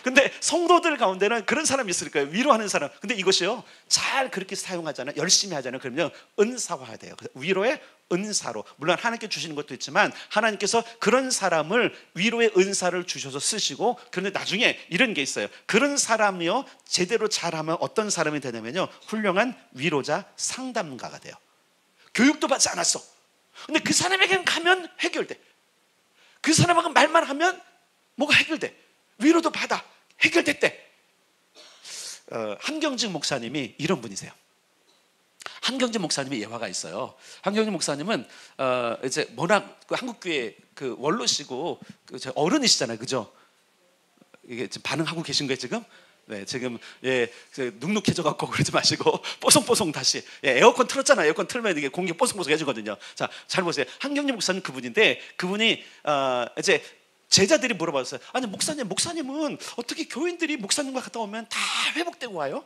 근데 성도들 가운데는 그런 사람이 있을 거예요. 위로하는 사람. 근데 이것이요 잘 그렇게 사용하잖아요. 열심히 하잖아요. 그러면 은사화가 돼요. 위로의 은사로. 물론 하나님께 주시는 것도 있지만 하나님께서 그런 사람을 위로의 은사를 주셔서 쓰시고, 그런데 나중에 이런 게 있어요. 그런 사람이요 제대로 잘하면 어떤 사람이 되냐면요 훌륭한 위로자, 상담가가 돼요. 교육도 받지 않았어. 근데 그 사람에게는 가면 해결돼. 그 사람하고 말만 하면 뭐가 해결돼. 위로도 받아. 해결됐대. 한경직 목사님이 이런 분이세요. 한경직 목사님이 예화가 있어요. 한경직 목사님은 이제 워낙 한국교회 그 원로시고 어른이시잖아요, 그죠? 이게 지금 반응하고 계신 거예요 지금? 네, 지금 눅눅해져 갖고 그러지 마시고 뽀송뽀송 다시 에어컨 틀었잖아요. 에어컨 틀면 이게 공기 뽀송뽀송해지거든요. 자, 잘 보세요. 한경림 목사님 그분인데 그분이 이제 제자들이 물어봤어요. 아니 목사님은 어떻게 교인들이 목사님과 갔다 오면 다 회복되고 와요?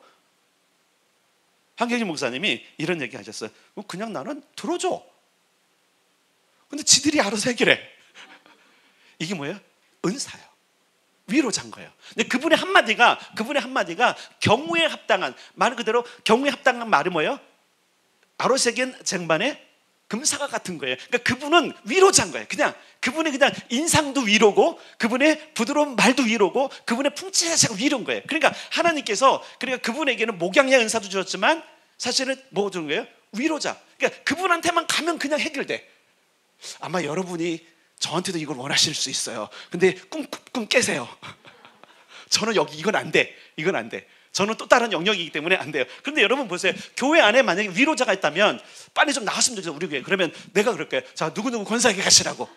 한경림 목사님이 이런 얘기 하셨어요. 그냥 나는 들어줘. 근데 지들이 알아서 해결해. 이게 뭐예요? 은사예요. 위로자인 거예요. 근데 그분의 한마디가 경우에 합당한, 말 그대로 경우에 합당한 말이 뭐예요? 아로새긴 쟁반에 금사가 같은 거예요. 그러니까 그분은 위로자인 거예요. 그분의 인상도 위로고, 그분의 부드러운 말도 위로고, 그분의 풍치 자체가 위로인 거예요. 그러니까 하나님께서 그분에게는 목양의 은사도 주셨지만 사실은 뭐 주는 거예요? 위로자. 그러니까 그분한테만 가면 그냥 해결돼. 아마 여러분이 저한테도 이걸 원하실 수 있어요. 근데 꿈 깨세요. 저는 여기 이건 안 돼. 저는 또 다른 영역이기 때문에 안 돼요. 그런데 여러분 보세요. 교회 안에 만약에 위로자가 있다면 빨리 좀 나왔으면 좋겠어요. 우리 교회. 그러면 내가 그럴게요. 자, 누구누구 권사에게 가시라고.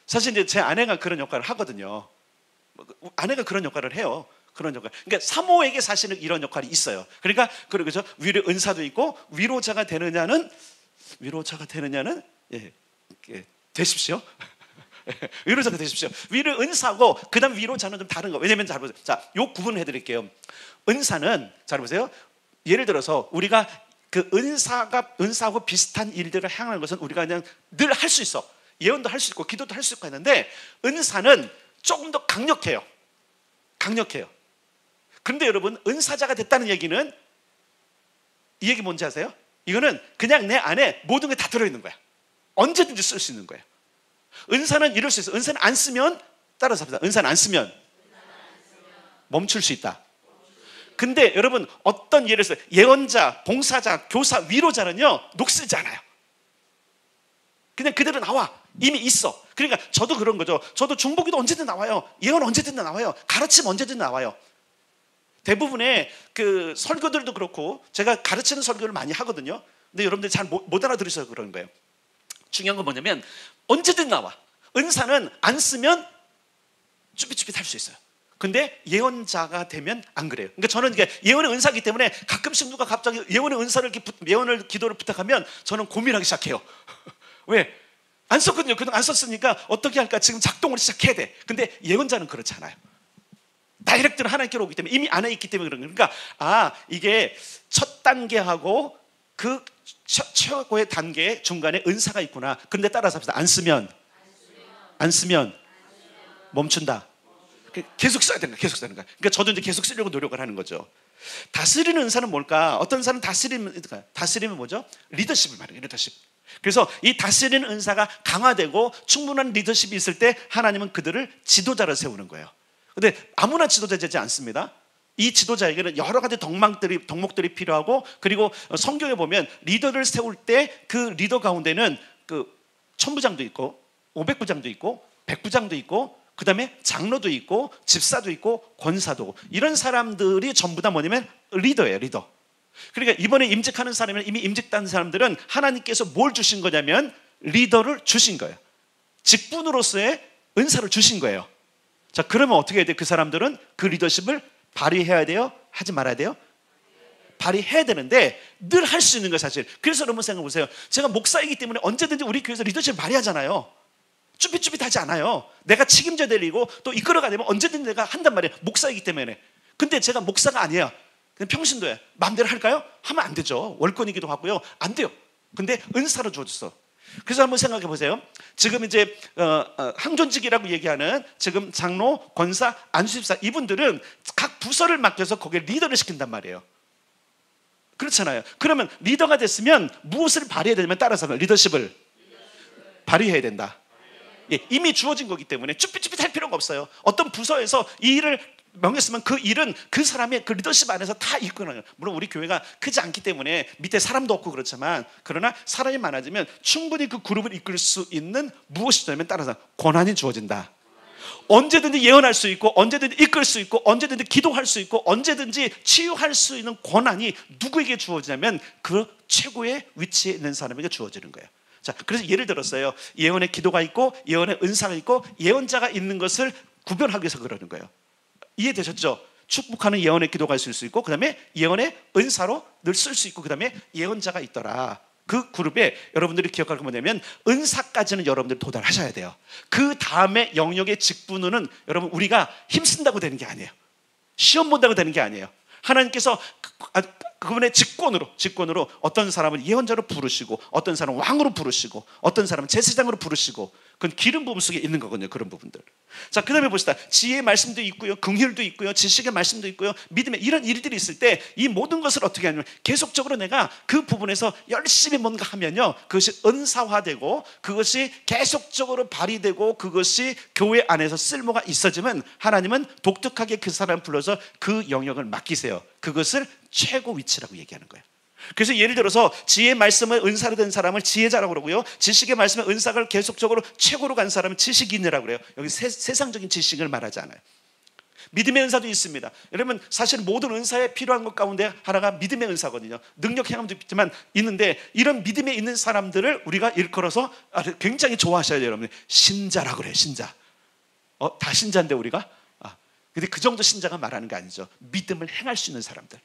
사실 이제 제 아내가 그런 역할을 하거든요. 아내가 그런 역할을 해요. 그런 역할. 그러니까 사모에게 사실은 이런 역할이 있어요. 그러니까 그죠? 위로 은사도 있고 위로자가 되느냐는 되십시오. 위로자가 되십시오. 위로 은사고 그다음 위로자는 좀 다른 거. 왜냐면 잘 보세요. 자, 요 구분을 해드릴게요. 은사는 잘 보세요. 예를 들어서 우리가 그 은사하고 비슷한 일들을 향하는 것은 우리가 그냥 늘 할 수 있어. 예언도 할 수 있고 기도도 할 수 있고 했는데 은사는 조금 더 강력해요. 그런데 여러분 은사자가 됐다는 얘기는 이 얘기 뭔지 아세요? 이거는 그냥 내 안에 모든 게 다 들어있는 거야. 언제든지 쓸 수 있는 거예요. 은사는 이럴 수 있어. 은사는 안 쓰면, 따라서 합시다. 은사는 안 쓰면 멈출 수 있다. 근데 여러분 어떤 예를 들어서 예언자, 봉사자, 교사, 위로자는요 녹슬지 않아요. 그냥 그대로 나와. 이미 있어. 그러니까 저도 그런 거죠. 저도 중보기도 언제든 나와요. 예언 언제든 나와요. 가르침 언제든 나와요. 대부분의 그 설교들도 그렇고 제가 가르치는 설교를 많이 하거든요. 근데 여러분들이 잘 못 알아들으셔서 그런 거예요. 중요한 건 뭐냐면 언제든 나와. 은사는 안 쓰면 쭈삣쭈삣 할 수 있어요. 근데 예언자가 되면 안 그래요. 그러니까 저는 이게 예언의 은사이기 때문에 가끔씩 누가 갑자기 예언을 기도를 부탁하면 저는 고민하기 시작해요. 왜? 안 썼거든요. 그동안 안 썼으니까 어떻게 할까? 지금 작동을 시작해야 돼. 근데 예언자는 그렇지 않아요. 다이렉트로 하나님께로 오기 때문에 이미 안에 있기 때문에 그런 거예요. 그러니까 이게 첫 단계하고 그 최고의 단계 중간에 은사가 있구나. 그런데 따라서 합시다. 안 쓰면 멈춘다. 계속 써야 되는 거야. 그러니까 저도 이제 계속 쓰려고 노력을 하는 거죠. 다스리는 은사는 뭘까? 어떤 사람은 다스리면 뭐죠? 리더십을 말해요. 리더십. 그래서 이 다스리는 은사가 강화되고 충분한 리더십이 있을 때 하나님은 그들을 지도자로 세우는 거예요. 근데 아무나 지도자 되지 않습니다. 이 지도자에게는 여러 가지 덕목들이 필요하고, 그리고 성경에 보면 리더를 세울 때 그 리더 가운데는 그 천부장도 있고 500부장도 있고 100부장도 있고 그 다음에 장로도 있고 집사도 있고 권사도, 이런 사람들이 전부 다 뭐냐면 리더예요. 리더. 그러니까 이번에 임직하는 사람이나 이미 임직한 사람들은 하나님께서 뭘 주신 거냐면 리더를 주신 거예요. 직분으로서의 은사를 주신 거예요. 자, 그러면 어떻게 해야 돼요? 그 사람들은 그 리더십을 발휘해야 돼요? 하지 말아야 돼요? 발휘해야 되는데 늘 할 수 있는 거예요, 사실. 그래서 여러분 생각해 보세요. 제가 목사이기 때문에 언제든지 우리 교회에서 리더십을 발휘하잖아요. 쭈삣쭈삣하지 않아요. 내가 책임져야 되고 또 이끌어가야 되면 언제든지 내가 한단 말이에요. 목사이기 때문에. 근데 제가 목사가 아니에요. 그냥 평신도예요. 마음대로 할까요? 하면 안 되죠. 월권이기도 하고요. 안 돼요. 근데 은사로 주어졌어. 그래서 한번 생각해 보세요. 지금 이제 항존직이라고 얘기하는 지금 장로, 권사, 안수집사 이분들은 각 부서를 맡겨서 거기에 리더를 시킨단 말이에요. 그렇잖아요. 그러면 리더가 됐으면 무엇을 발휘해야 되냐면 따라서 리더십을 발휘해야 된다. 예, 이미 주어진 거기 때문에 쭈삣쭈삣 할 필요가 없어요. 어떤 부서에서 이 일을 명했으면 그 일은 그 사람의 그 리더십 안에서 다 이끌어요. 물론 우리 교회가 크지 않기 때문에 밑에 사람도 없고 그렇지만, 그러나 사람이 많아지면 충분히 그 그룹을 이끌 수 있는 무엇이 되면 따라서 권한이 주어진다. 언제든지 예언할 수 있고, 언제든지 이끌 수 있고, 언제든지 기도할 수 있고, 언제든지 치유할 수 있는 권한이 누구에게 주어지냐면 그 최고의 위치에 있는 사람에게 주어지는 거예요. 자, 그래서 예를 들었어요. 예언의 기도가 있고 예언의 은사가 있고 예언자가 있는 것을 구별하기 위해서 그러는 거예요. 이해되셨죠? 축복하는 예언의 기도가 있을 수 있고, 그 다음에 예언의 은사로 늘 쓸 수 있고, 그 다음에 예언자가 있더라. 그 그룹에 여러분들이 기억할 건 뭐냐면 은사까지는 여러분들이 도달하셔야 돼요. 그 다음에 영역의 직분은 여러분 우리가 힘쓴다고 되는 게 아니에요. 시험 본다고 되는 게 아니에요. 하나님께서 그분의 직권으로 어떤 사람은 예언자로 부르시고, 어떤 사람은 왕으로 부르시고, 어떤 사람은 제사장으로 부르시고, 그건 기름 부음 속에 있는 거거든요. 그런 부분들. 자, 그 다음에 봅시다. 지혜의 말씀도 있고요, 긍휼도 있고요, 지식의 말씀도 있고요, 믿음의 이런 일들이 있을 때 이 모든 것을 어떻게 하냐면 계속적으로 내가 그 부분에서 열심히 뭔가 하면요, 그것이 은사화되고 그것이 계속적으로 발휘되고 그것이 교회 안에서 쓸모가 있어지면 하나님은 독특하게 그 사람을 불러서 그 영역을 맡기세요. 그것을 최고 위치라고 얘기하는 거예요. 그래서 예를 들어서 지혜의 말씀을 은사로 된 사람을 지혜자라고 그러고요, 지식의 말씀을 은사를 계속적으로 최고로 간 사람은 지식인이라고 그래요. 여기 세상적인 지식을 말하지 않아요. 믿음의 은사도 있습니다. 여러분, 사실 모든 은사에 필요한 것 가운데 하나가 믿음의 은사거든요. 능력 행함도 있지만 있는데, 이런 믿음에 있는 사람들을 우리가 일컬어서 굉장히 좋아하셔야 돼요. 여러분, 신자라고 그래요. 신자. 다 신자인데 우리가? 근데 그 정도 신자가 말하는 게 아니죠. 믿음을 행할 수 있는 사람들,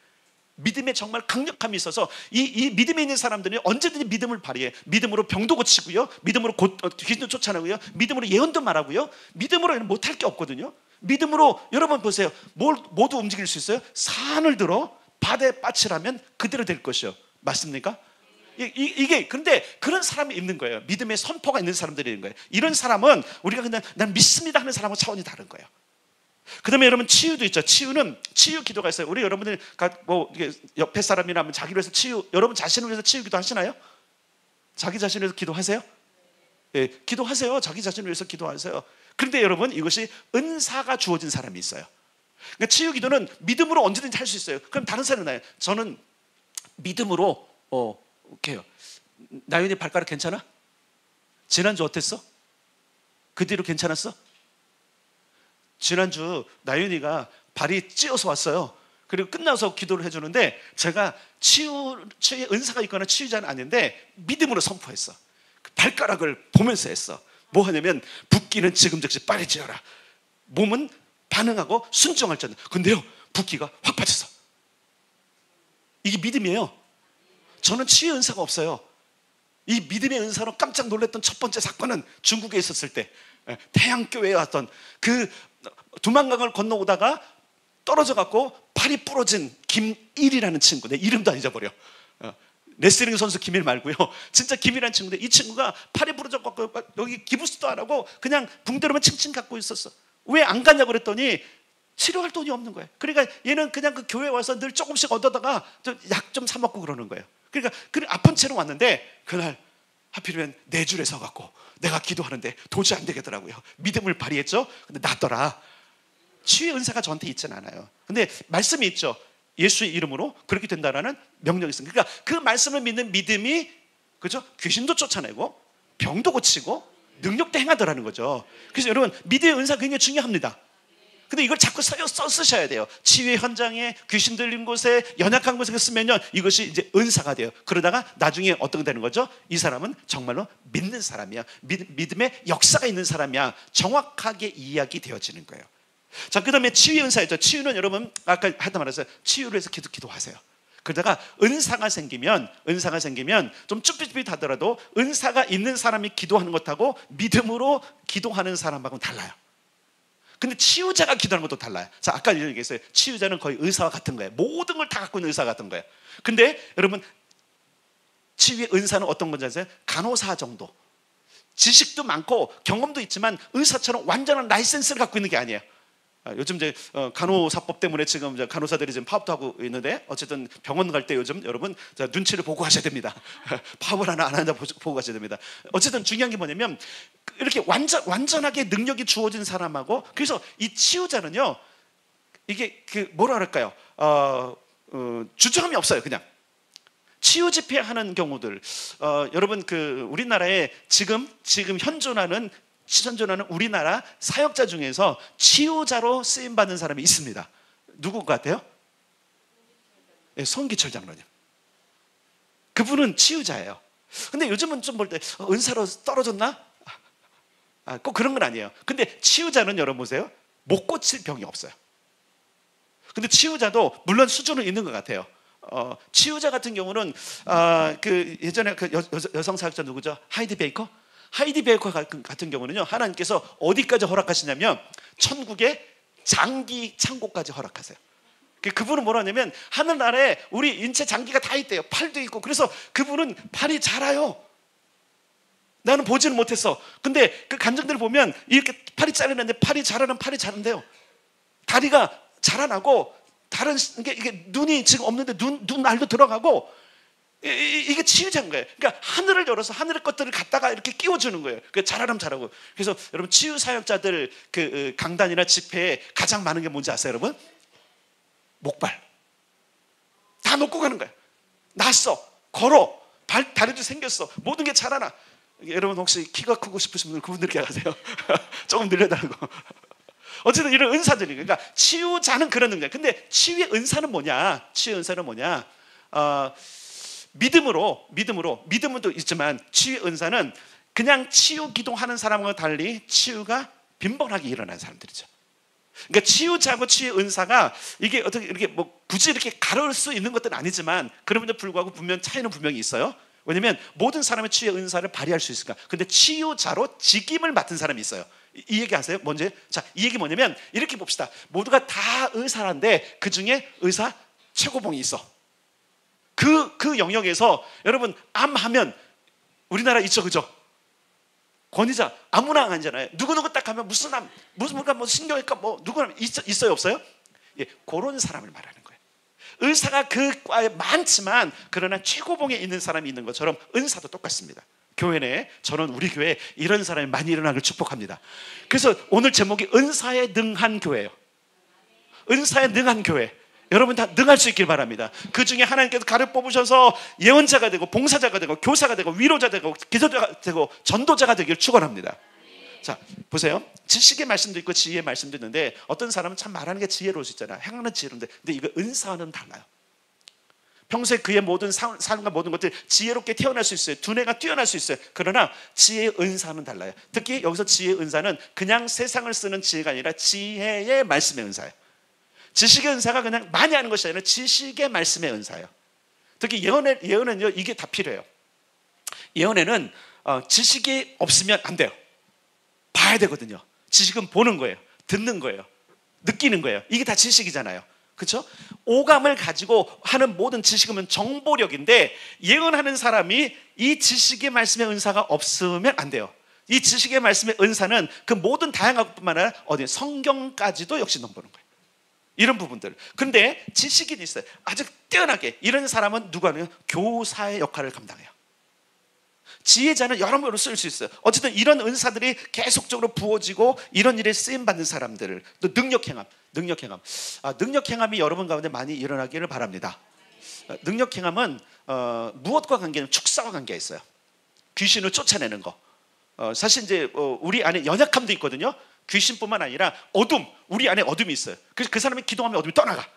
믿음에 정말 강력함이 있어서 이 믿음에 있는 사람들은 언제든지 믿음을 발휘해. 믿음으로 병도 고치고요, 믿음으로 귀신도 쫓아내고요, 믿음으로 예언도 말하고요. 믿음으로 못할 게 없거든요. 믿음으로 여러분 보세요. 모두 움직일 수 있어요. 산을 들어 바다에 빠치라면 그대로 될 것이요. 맞습니까? 이게 근데 그런 사람이 있는 거예요. 믿음의 선포가 있는 사람들이 있는 거예요. 이런 사람은 우리가 그냥 난 믿습니다 하는 사람하고 차원이 다른 거예요. 그 다음에 여러분, 치유도 있죠. 치유는 치유 기도가 있어요. 우리 여러분들 뭐 옆에 사람이라면 자기를 위해서 여러분 자신을 위해서 치유 기도 하시나요? 자기 자신을 위해서 기도하세요? 예, 기도하세요. 자기 자신을 위해서 기도하세요. 그런데 여러분, 이것이 은사가 주어진 사람이 있어요. 그러니까 치유 기도는 믿음으로 언제든지 할 수 있어요. 그럼 다른 사람은 나요. 저는 믿음으로 이렇게요. 나윤이 발가락 괜찮아? 지난주 어땠어? 그 뒤로 괜찮았어? 지난주 나윤이가 발이 찧어서 왔어요. 그리고 끝나서 기도를 해주는데, 제가 치유의 은사가 있거나 치유자는 아닌데 믿음으로 선포했어. 그 발가락을 보면서 했어. 뭐 하냐면 붓기는 지금 즉시 빨리 지어라. 몸은 반응하고 순종할 줄. 근데요, 붓기가 확 빠졌어. 이게 믿음이에요. 저는 치유의 은사가 없어요. 이 믿음의 은사로 깜짝 놀랐던 첫 번째 사건은 중국에 있었을 때, 태양교회에 왔던 그 두만강을 건너오다가 떨어져 갖고 팔이 부러진 김일이라는 친구, 내 이름도 안 잊어버려. 레슬링 선수 김일 말고요, 진짜 김이라는 친구인데, 이 친구가 팔이 부러져 갖고 여기 기부스도 안 하고 그냥 붕대로만 칭칭 갖고 있었어. 왜 안 갔냐고 그랬더니 치료할 돈이 없는 거예요. 그러니까 얘는 그냥 그 교회 와서 늘 조금씩 얻어다가 약 좀 사 먹고 그러는 거예요. 그러니까 아픈 채로 왔는데, 그날 하필이면 내 줄에 서갖고 내가 기도하는데 도저히 안 되겠더라고요. 믿음을 발휘했죠. 근데 낫더라. 치유의 은사가 저한테 있지는 않아요. 근데 말씀이 있죠. 예수의 이름으로 그렇게 된다라는 명령이 있습니다. 그러니까 그 말씀을 믿는 믿음이, 그죠? 귀신도 쫓아내고 병도 고치고 능력도 행하더라는 거죠. 그래서 여러분, 믿음의 은사 굉장히 중요합니다. 근데 이걸 자꾸 쓰셔야 돼요. 치유의 현장에, 귀신 들린 곳에, 연약한 곳에 쓰면요, 이것이 이제 은사가 돼요. 그러다가 나중에 어떻게 되는 거죠? 이 사람은 정말로 믿는 사람이야, 믿음의 역사가 있는 사람이야, 정확하게 이야기 되어지는 거예요. 자, 그 다음에 치유의 은사였죠. 치유는 여러분 아까 하다 말했어요. 치유를 해서 기도하세요. 그러다가 은사가 생기면 좀 쭈삣쭈삣하더라도 은사가 있는 사람이 기도하는 것하고 믿음으로 기도하는 사람하고는 달라요. 근데 치유자가 기도하는 것도 달라요. 자, 아까 이런 얘기했어요. 치유자는 거의 의사와 같은 거예요. 모든 걸 다 갖고 있는 의사 같은 거예요. 근데 여러분, 치유의 은사는 어떤 건지 아세요? 간호사 정도. 지식도 많고 경험도 있지만 의사처럼 완전한 라이센스를 갖고 있는 게 아니에요. 요즘 이제 간호사법 때문에 지금 간호사들이 지금 파업도 하고 있는데, 어쨌든 병원 갈 때 요즘 여러분 눈치를 보고 가셔야 됩니다. 파업을 하나 안 하나 보고 가셔야 됩니다. 어쨌든 중요한 게 뭐냐면, 이렇게 완전하게 능력이 주어진 사람하고, 그래서 이 치유자는요, 이게 뭐라 그럴까요? 주저함이 없어요. 그냥 치유 집회하는 경우들, 여러분 우리나라에 지금 현존하는 우리나라 사역자 중에서 치유자로 쓰임 받는 사람이 있습니다. 누구 같아요? 네, 손기철 장로님. 그분은 치유자예요. 근데 요즘은 좀 볼 때 은사로 떨어졌나? 꼭 그런 건 아니에요. 근데 치유자는 여러분 보세요, 못 고칠 병이 없어요. 근데 치유자도 물론 수준은 있는 것 같아요. 치유자 같은 경우는 예전에 여성 사역자 누구죠? 하이디 베이커 같은 경우는요, 하나님께서 어디까지 허락하시냐면 천국의 장기 창고까지 허락하세요. 그분은 뭐라 하냐면, 하늘 아래 우리 인체 장기가 다 있대요. 팔도 있고. 그래서 그분은 팔이 자라요. 나는 보지는 못했어. 근데 그 간증들을 보면 이렇게 팔이 자라는데, 팔이 자란대요. 다리가 자라나고, 다른 이게 눈이 지금 없는데 눈알도 들어가고, 이게 치유자인 거예요. 그러니까 하늘을 열어서 하늘의 것들을 갖다가 이렇게 끼워주는 거예요. 잘하면 잘하고. 그래서 여러분, 치유 사역자들 강단이나 집회에 가장 많은 게 뭔지 아세요, 여러분? 목발 다 놓고 가는 거예요. 났어, 걸어, 다리도 생겼어, 모든 게 자라나. 여러분 혹시 키가 크고 싶으신 분들 그분들께 가세요. 조금 늘려달라고. 어쨌든 이런 은사들이, 그러니까 치유자는 그런 능력. 근데 치유의 은사는 뭐냐? 믿음은 또 있지만, 치유의 은사는 그냥 치유 기도하는 사람과 달리 치유가 빈번하게 일어나는 사람들이죠. 그러니까 치유자고 치유의 은사가 이게 어떻게 이렇게 굳이 이렇게 가려울 수 있는 것들은 아니지만, 그럼에도 불구하고 차이는 분명히 있어요. 왜냐하면 모든 사람의 치유의 은사를 발휘할 수 있으니까. 근데 치유자로 직임을 맡은 사람이 있어요. 이 얘기 아세요? 뭔지? 자, 이 얘기 뭐냐면, 이렇게 봅시다. 모두가 다 의사란데 그 중에 의사 최고봉이 있어. 그 영역에서 여러분, 암하면 우리나라 있죠, 그죠? 권위자 아무나 아니잖아요. 누구 딱 하면 무슨 암, 무슨 신경외과 누구나 있어요, 없어요? 예, 그런 사람을 말하는 거예요. 의사가 그 과에 많지만, 그러나 최고봉에 있는 사람이 있는 것처럼 은사도 똑같습니다. 교회 내에 저는 우리 교회에 이런 사람이 많이 일어나길 축복합니다. 그래서 오늘 제목이 은사에 능한 교회예요. 은사에 능한 교회. 여러분 다 능할 수 있길 바랍니다. 그 중에 하나님께서 가를 뽑으셔서 예언자가 되고, 봉사자가 되고, 교사가 되고, 위로자 되고, 기도자가 되고, 전도자가 되기를 축원합니다. 자, 보세요. 지식의 말씀도 있고 지혜의 말씀도 있는데, 어떤 사람은 참 말하는 게 지혜로울 수 있잖아요. 행하는 지혜로운데, 근데 이거 은사는 달라요. 평소에 그의 모든 삶과 모든 것들 지혜롭게 태어날 수 있어요. 두뇌가 뛰어날 수 있어요. 그러나 지혜의 은사는 달라요. 특히 여기서 지혜의 은사는 그냥 세상을 쓰는 지혜가 아니라 지혜의 말씀의 은사예요. 지식의 은사가 그냥 많이 하는 것이 아니라 지식의 말씀의 은사예요. 특히 예언은요, 이게 다 필요해요. 예언에는 지식이 없으면 안 돼요. 봐야 되거든요. 지식은 보는 거예요, 듣는 거예요, 느끼는 거예요. 이게 다 지식이잖아요. 그렇죠? 오감을 가지고 하는 모든 지식은 정보력인데, 예언하는 사람이 이 지식의 말씀의 은사가 없으면 안 돼요. 이 지식의 말씀의 은사는 그 모든 다양한 것뿐만 아니라 성경까지도 역시 넘보는 거예요. 이런 부분들. 근데 지식인이 있어요. 아주 뛰어나게. 이런 사람은 누가 하냐면 교사의 역할을 감당해요. 지혜자는 여러모로 쓸 수 있어요. 어쨌든 이런 은사들이 계속적으로 부어지고 이런 일에 쓰임받는 사람들을, 또 능력행함. 능력행함이 여러분 가운데 많이 일어나기를 바랍니다. 능력행함은 무엇과 관계는 축사와 관계가 있어요. 귀신을 쫓아내는 거. 사실 이제 우리 안에 연약함도 있거든요. 귀신뿐만 아니라 어둠, 우리 안에 어둠이 있어요. 그래서 그 사람이 기도하면 어둠이 떠나가.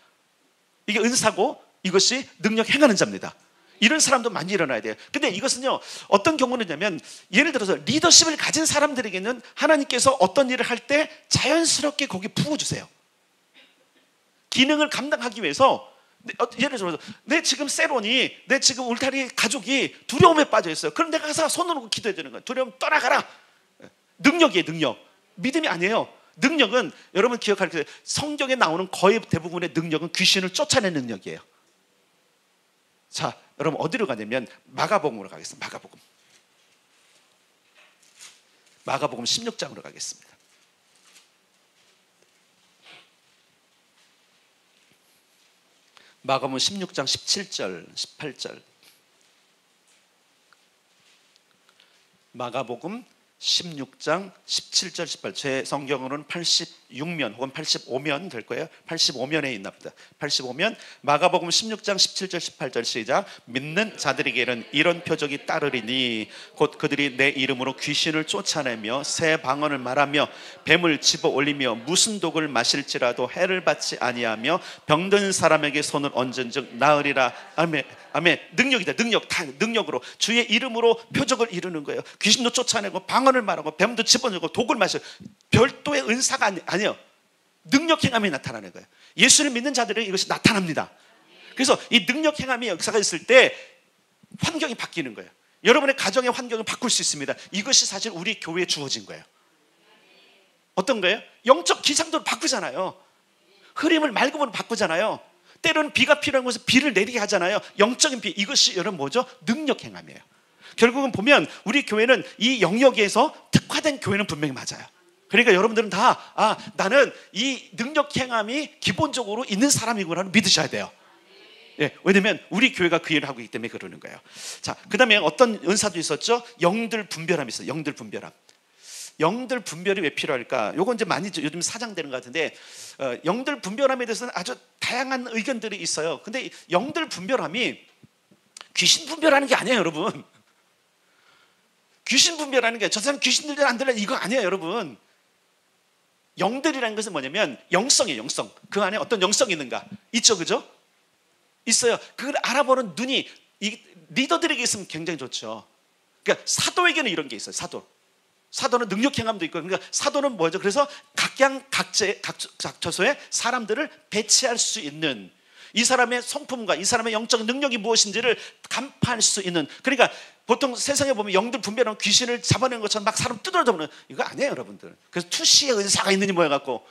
이게 은사고, 이것이 능력 행하는 자입니다. 이런 사람도 많이 일어나야 돼요. 근데 이것은요, 어떤 경우는냐면, 예를 들어서 리더십을 가진 사람들에게는 하나님께서 어떤 일을 할 때 자연스럽게 거기 부어주세요. 기능을 감당하기 위해서 예를 들어서 내 지금 세론이, 내 지금 울타리 가족이 두려움에 빠져 있어요. 그럼 내가 가서 손을 놓고 기도해야 되는 거예요. 두려움 떠나가라. 능력이에요, 능력. 믿음이 아니에요. 능력은 여러분 기억할 때 성경에 나오는 거의 대부분의 능력은 귀신을 쫓아내는 능력이에요. 자, 여러분 어디로 가냐면 마가복음으로 가겠습니다. 마가복음 16장으로 가겠습니다. 마가복음 16장 17절, 18절. 마가복음 16장 17절 18절. 제 성경으로는 86면 혹은 85면 될 거예요. 85면에 있나 보다. 85면 마가복음 16장 17절 18절 시작. 믿는 자들에게는 이런 표적이 따르리니 곧 그들이 내 이름으로 귀신을 쫓아내며 새 방언을 말하며 뱀을 집어 올리며 무슨 독을 마실지라도 해를 받지 아니하며 병든 사람에게 손을 얹은즉 나으리라. 아멘. 아멘. 능력이다. 능력. 다 능력으로 주의 이름으로 표적을 이루는 거예요. 귀신도 쫓아내고 방언을 말하고 뱀도 집어넣고 독을 마시고 별도의 은사가 아니에요. 능력 행함이 나타나는 거예요. 예수를 믿는 자들에게 이것이 나타납니다. 그래서 이 능력 행함의 역사가 있을 때 환경이 바뀌는 거예요. 여러분의 가정의 환경을 바꿀 수 있습니다. 이것이 사실 우리 교회에 주어진 거예요. 어떤 거예요? 영적 기상도를 바꾸잖아요. 흐림을 맑음으로 바꾸잖아요. 때로는 비가 필요한 곳에서 비를 내리게 하잖아요. 영적인 비. 이것이 여러분 뭐죠? 능력 행함이에요. 결국은 보면 우리 교회는 이 영역에서 특화된 교회는 분명히 맞아요. 그러니까 여러분들은 다 나는 이 능력 행함이 기본적으로 있는 사람이구나 믿으셔야 돼요. 예, 왜냐면 우리 교회가 그 일을 하고 있기 때문에 그러는 거예요. 자, 그 다음에 어떤 은사도 있었죠? 영들 분별함이 있어요. 영들 분별함. 영들 분별이 왜 필요할까? 요건 이제 많이 요즘 사장되는 것 같은데 영들 분별함에 대해서는 아주 다양한 의견들이 있어요. 근데 영들 분별함이 귀신 분별하는 게 아니에요, 여러분. 귀신 분별하는 게 저 사람 귀신 들려 안 들려 이거 아니에요, 여러분. 영들이라는 것은 뭐냐면 영성이에요, 영성. 그 안에 어떤 영성이 있는가? 있죠, 그죠? 있어요. 그걸 알아보는 눈이 이 리더들에게 있으면 굉장히 좋죠. 그러니까 사도에게는 이런 게 있어요, 사도는 능력 행함도 있고, 그러니까 사도는 뭐죠? 그래서 각처소에 사람들을 배치할 수 있는 이 사람의 성품과 이 사람의 영적 능력이 무엇인지를 간파할 수 있는. 그러니까 보통 세상에 보면 영들 분별하면 귀신을 잡아내는 것처럼 막 사람 뜯어잡는 이거 아니에요, 여러분들. 그래서 투시의 은사가 있느니 뭐해 갖고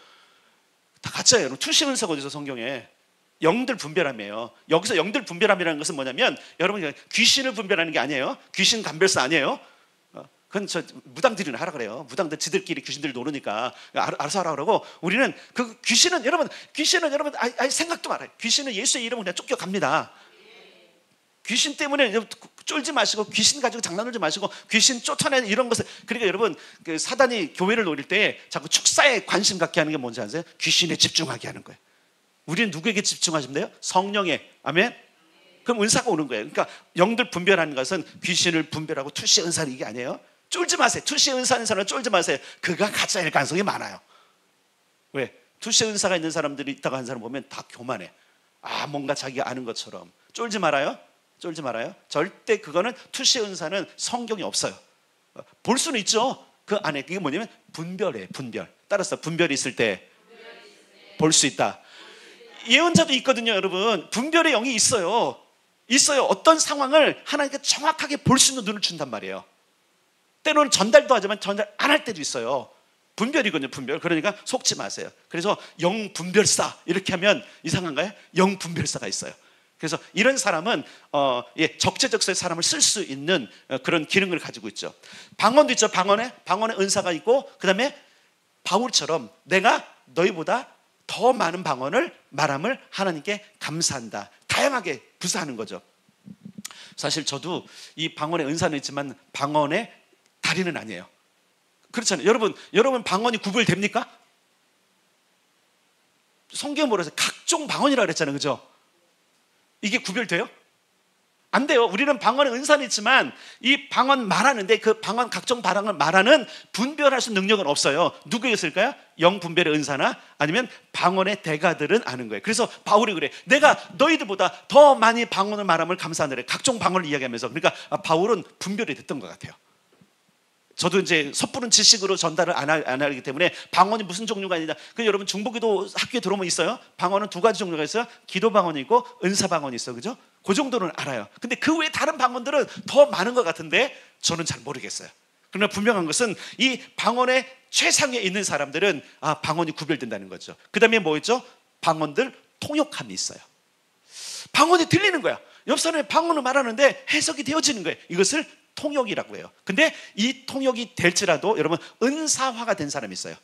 다 가짜예요, 여러분. 투시의 은사가 어디서 성경에 영들 분별함이에요. 여기서 영들 분별함이라는 것은 뭐냐면 여러분 귀신을 분별하는 게 아니에요. 귀신 감별사 아니에요. 그건 저 무당들이나 하라 그래요. 무당들 지들끼리 귀신들 노르니까 알아서 하라 그러고, 우리는 그 귀신은 여러분 생각도 말아요. 귀신은 예수의 이름으로 그냥 쫓겨갑니다. 귀신 때문에 쫄지 마시고, 귀신 가지고 장난하지 마시고, 귀신 쫓아내는 이런 것을. 그러니까 여러분 그 사단이 교회를 노릴 때 자꾸 축사에 관심 갖게 하는 게 뭔지 아세요? 귀신에 집중하게 하는 거예요. 우리는 누구에게 집중하시면 돼요? 성령에. 아멘. 그럼 은사가 오는 거예요. 그러니까 영들 분별하는 것은 귀신을 분별하고 투시 은사는 이게 아니에요. 쫄지 마세요. 투시 은사는 사람은 쫄지 마세요. 그가 가짜일 가능성이 많아요. 왜? 투시 은사가 있는 사람들이 있다고 하는 사람 보면 다 교만해. 뭔가 자기가 아는 것처럼. 쫄지 말아요. 쫄지 말아요. 절대 그거는 투시 은사는 성경이 없어요. 볼 수는 있죠. 그 안에 그게 뭐냐면 분별이에요. 분별. 따라서 분별이 있을 때 볼 수 있다. 예언자도 있거든요, 여러분. 분별의 영이 있어요. 어떤 상황을 하나님께 정확하게 볼 수 있는 눈을 준단 말이에요. 때로는 전달도 하지만 전달 안 할 때도 있어요. 분별이거든요, 분별. 그러니까 속지 마세요. 그래서 영 분별사 이렇게 하면 이상한가요? 영 분별사가 있어요. 그래서 이런 사람은 적재적소에 사람을 쓸 수 있는 그런 기능을 가지고 있죠. 방언도 있죠. 방언에 은사가 있고, 그 다음에 바울처럼 내가 너희보다 더 많은 방언을 말함을 하나님께 감사한다. 다양하게 부사하는 거죠. 사실 저도 이 방언의 은사는 있지만 방언의 달인은 아니에요. 그렇잖아요. 여러분 방언이 구별됩니까? 성경에 뭐라 해서 각종 방언이라고 그랬잖아요, 그죠? 이게 구별돼요? 안 돼요. 우리는 방언의 은사는 있지만 이 방언 말하는데 그 방언 각종 방언을 말하는 분별할 수 있는 능력은 없어요. 누구에게 있을까요? 영 분별의 은사나 아니면 방언의 대가들은 아는 거예요. 그래서 바울이 그래. 내가 너희들보다 더 많이 방언을 말함을 감사하느래. 각종 방언을 이야기하면서. 그러니까 바울은 분별이 됐던 것 같아요. 저도 이제 섣부른 지식으로 전달을 안 하기 때문에 방언이 무슨 종류가 아니냐. 그 여러분 중보기도 학교에 들어오면 있어요. 방언은 두 가지 종류가 있어요. 기도 방언이 있고 은사 방언이 있어요. 그죠? 그 정도는 알아요. 근데 그 외에 다른 방언들은 더 많은 것 같은데 저는 잘 모르겠어요. 그러나 분명한 것은 이 방언의 최상위에 있는 사람들은 방언이 구별된다는 거죠. 그 다음에 뭐 있죠? 방언들 통역함이 있어요. 방언이 들리는 거야. 옆 사람이 방언을 말하는데 해석이 되어지는 거예요. 이것을 통역이라고 해요. 근데 이 통역이 될지라도 여러분 은사화가 된 사람이 있어요.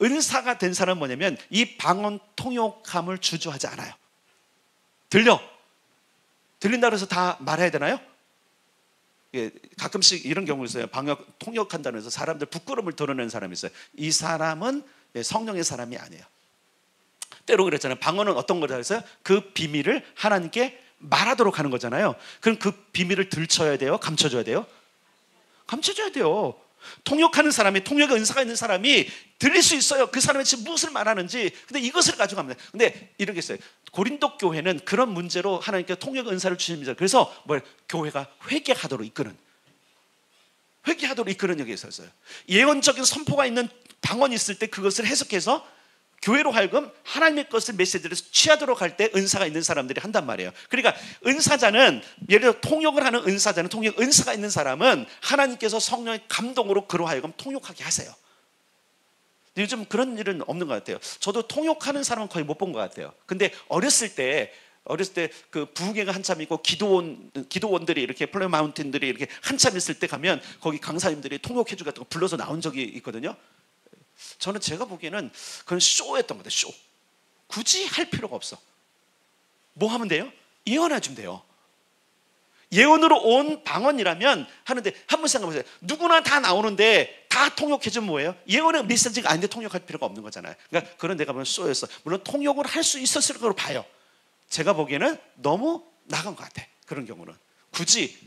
은사가 된 사람은 뭐냐면 이 방언 통역함을 주저하지 않아요. 들린다 그래서 다 말해야 되나요? 예, 가끔씩 이런 경우 있어요. 통역한다고 해서 사람들 부끄러움을 드러내는 사람이 있어요. 이 사람은 성령의 사람이 아니에요. 때로 그랬잖아요. 방언은 어떤 거라 해서요? 그 비밀을 하나님께 말하도록 하는 거잖아요. 그럼 그 비밀을 들춰야 돼요? 감춰줘야 돼요? 감춰줘야 돼요. 통역하는 사람이, 통역의 은사가 있는 사람이 들릴 수 있어요. 그 사람이 지금 무엇을 말하는지. 근데 이것을 가지고 가면 돼요. 근데 이렇게 있어요. 고린도 교회는 그런 문제로 하나님께 통역 은사를 주십니다. 그래서 교회가 회개하도록 이끄는 여기에 있었어요. 예언적인 선포가 있는 방언이 있을 때 그것을 해석해서 교회로 하여금 하나님의 것을 메시지를 취하도록 할 때 은사가 있는 사람들이 한단 말이에요. 그러니까 은사자는, 예를 들어 통역을 하는 은사자는, 통역 은사가 있는 사람은 하나님께서 성령의 감동으로 그로 하여금 통역하게 하세요. 요즘 그런 일은 없는 것 같아요. 저도 통역하는 사람은 거의 못 본 것 같아요. 근데 어렸을 때 그 부흥회가 한참 있고 기도원들이 이렇게 플레이 마운틴들이 이렇게 한참 있을 때 가면 거기 강사님들이 통역해주 같은 거 불러서 나온 적이 있거든요. 저는 제가 보기에는 그건 쇼였던 것 같아요. 쇼. 굳이 할 필요가 없어. 뭐 하면 돼요? 예언해주면 돼요. 예언으로 온 방언이라면 하는데 한번 생각해보세요. 누구나 다 나오는데 다 통역해주면 뭐예요? 예언의 메시지가 아닌데 통역할 필요가 없는 거잖아요. 그러니까 그런 내가 보면 쇼였어. 물론 통역을 할 수 있었을 거로 봐요. 제가 보기에는 너무 나간 것 같아. 그런 경우는 굳이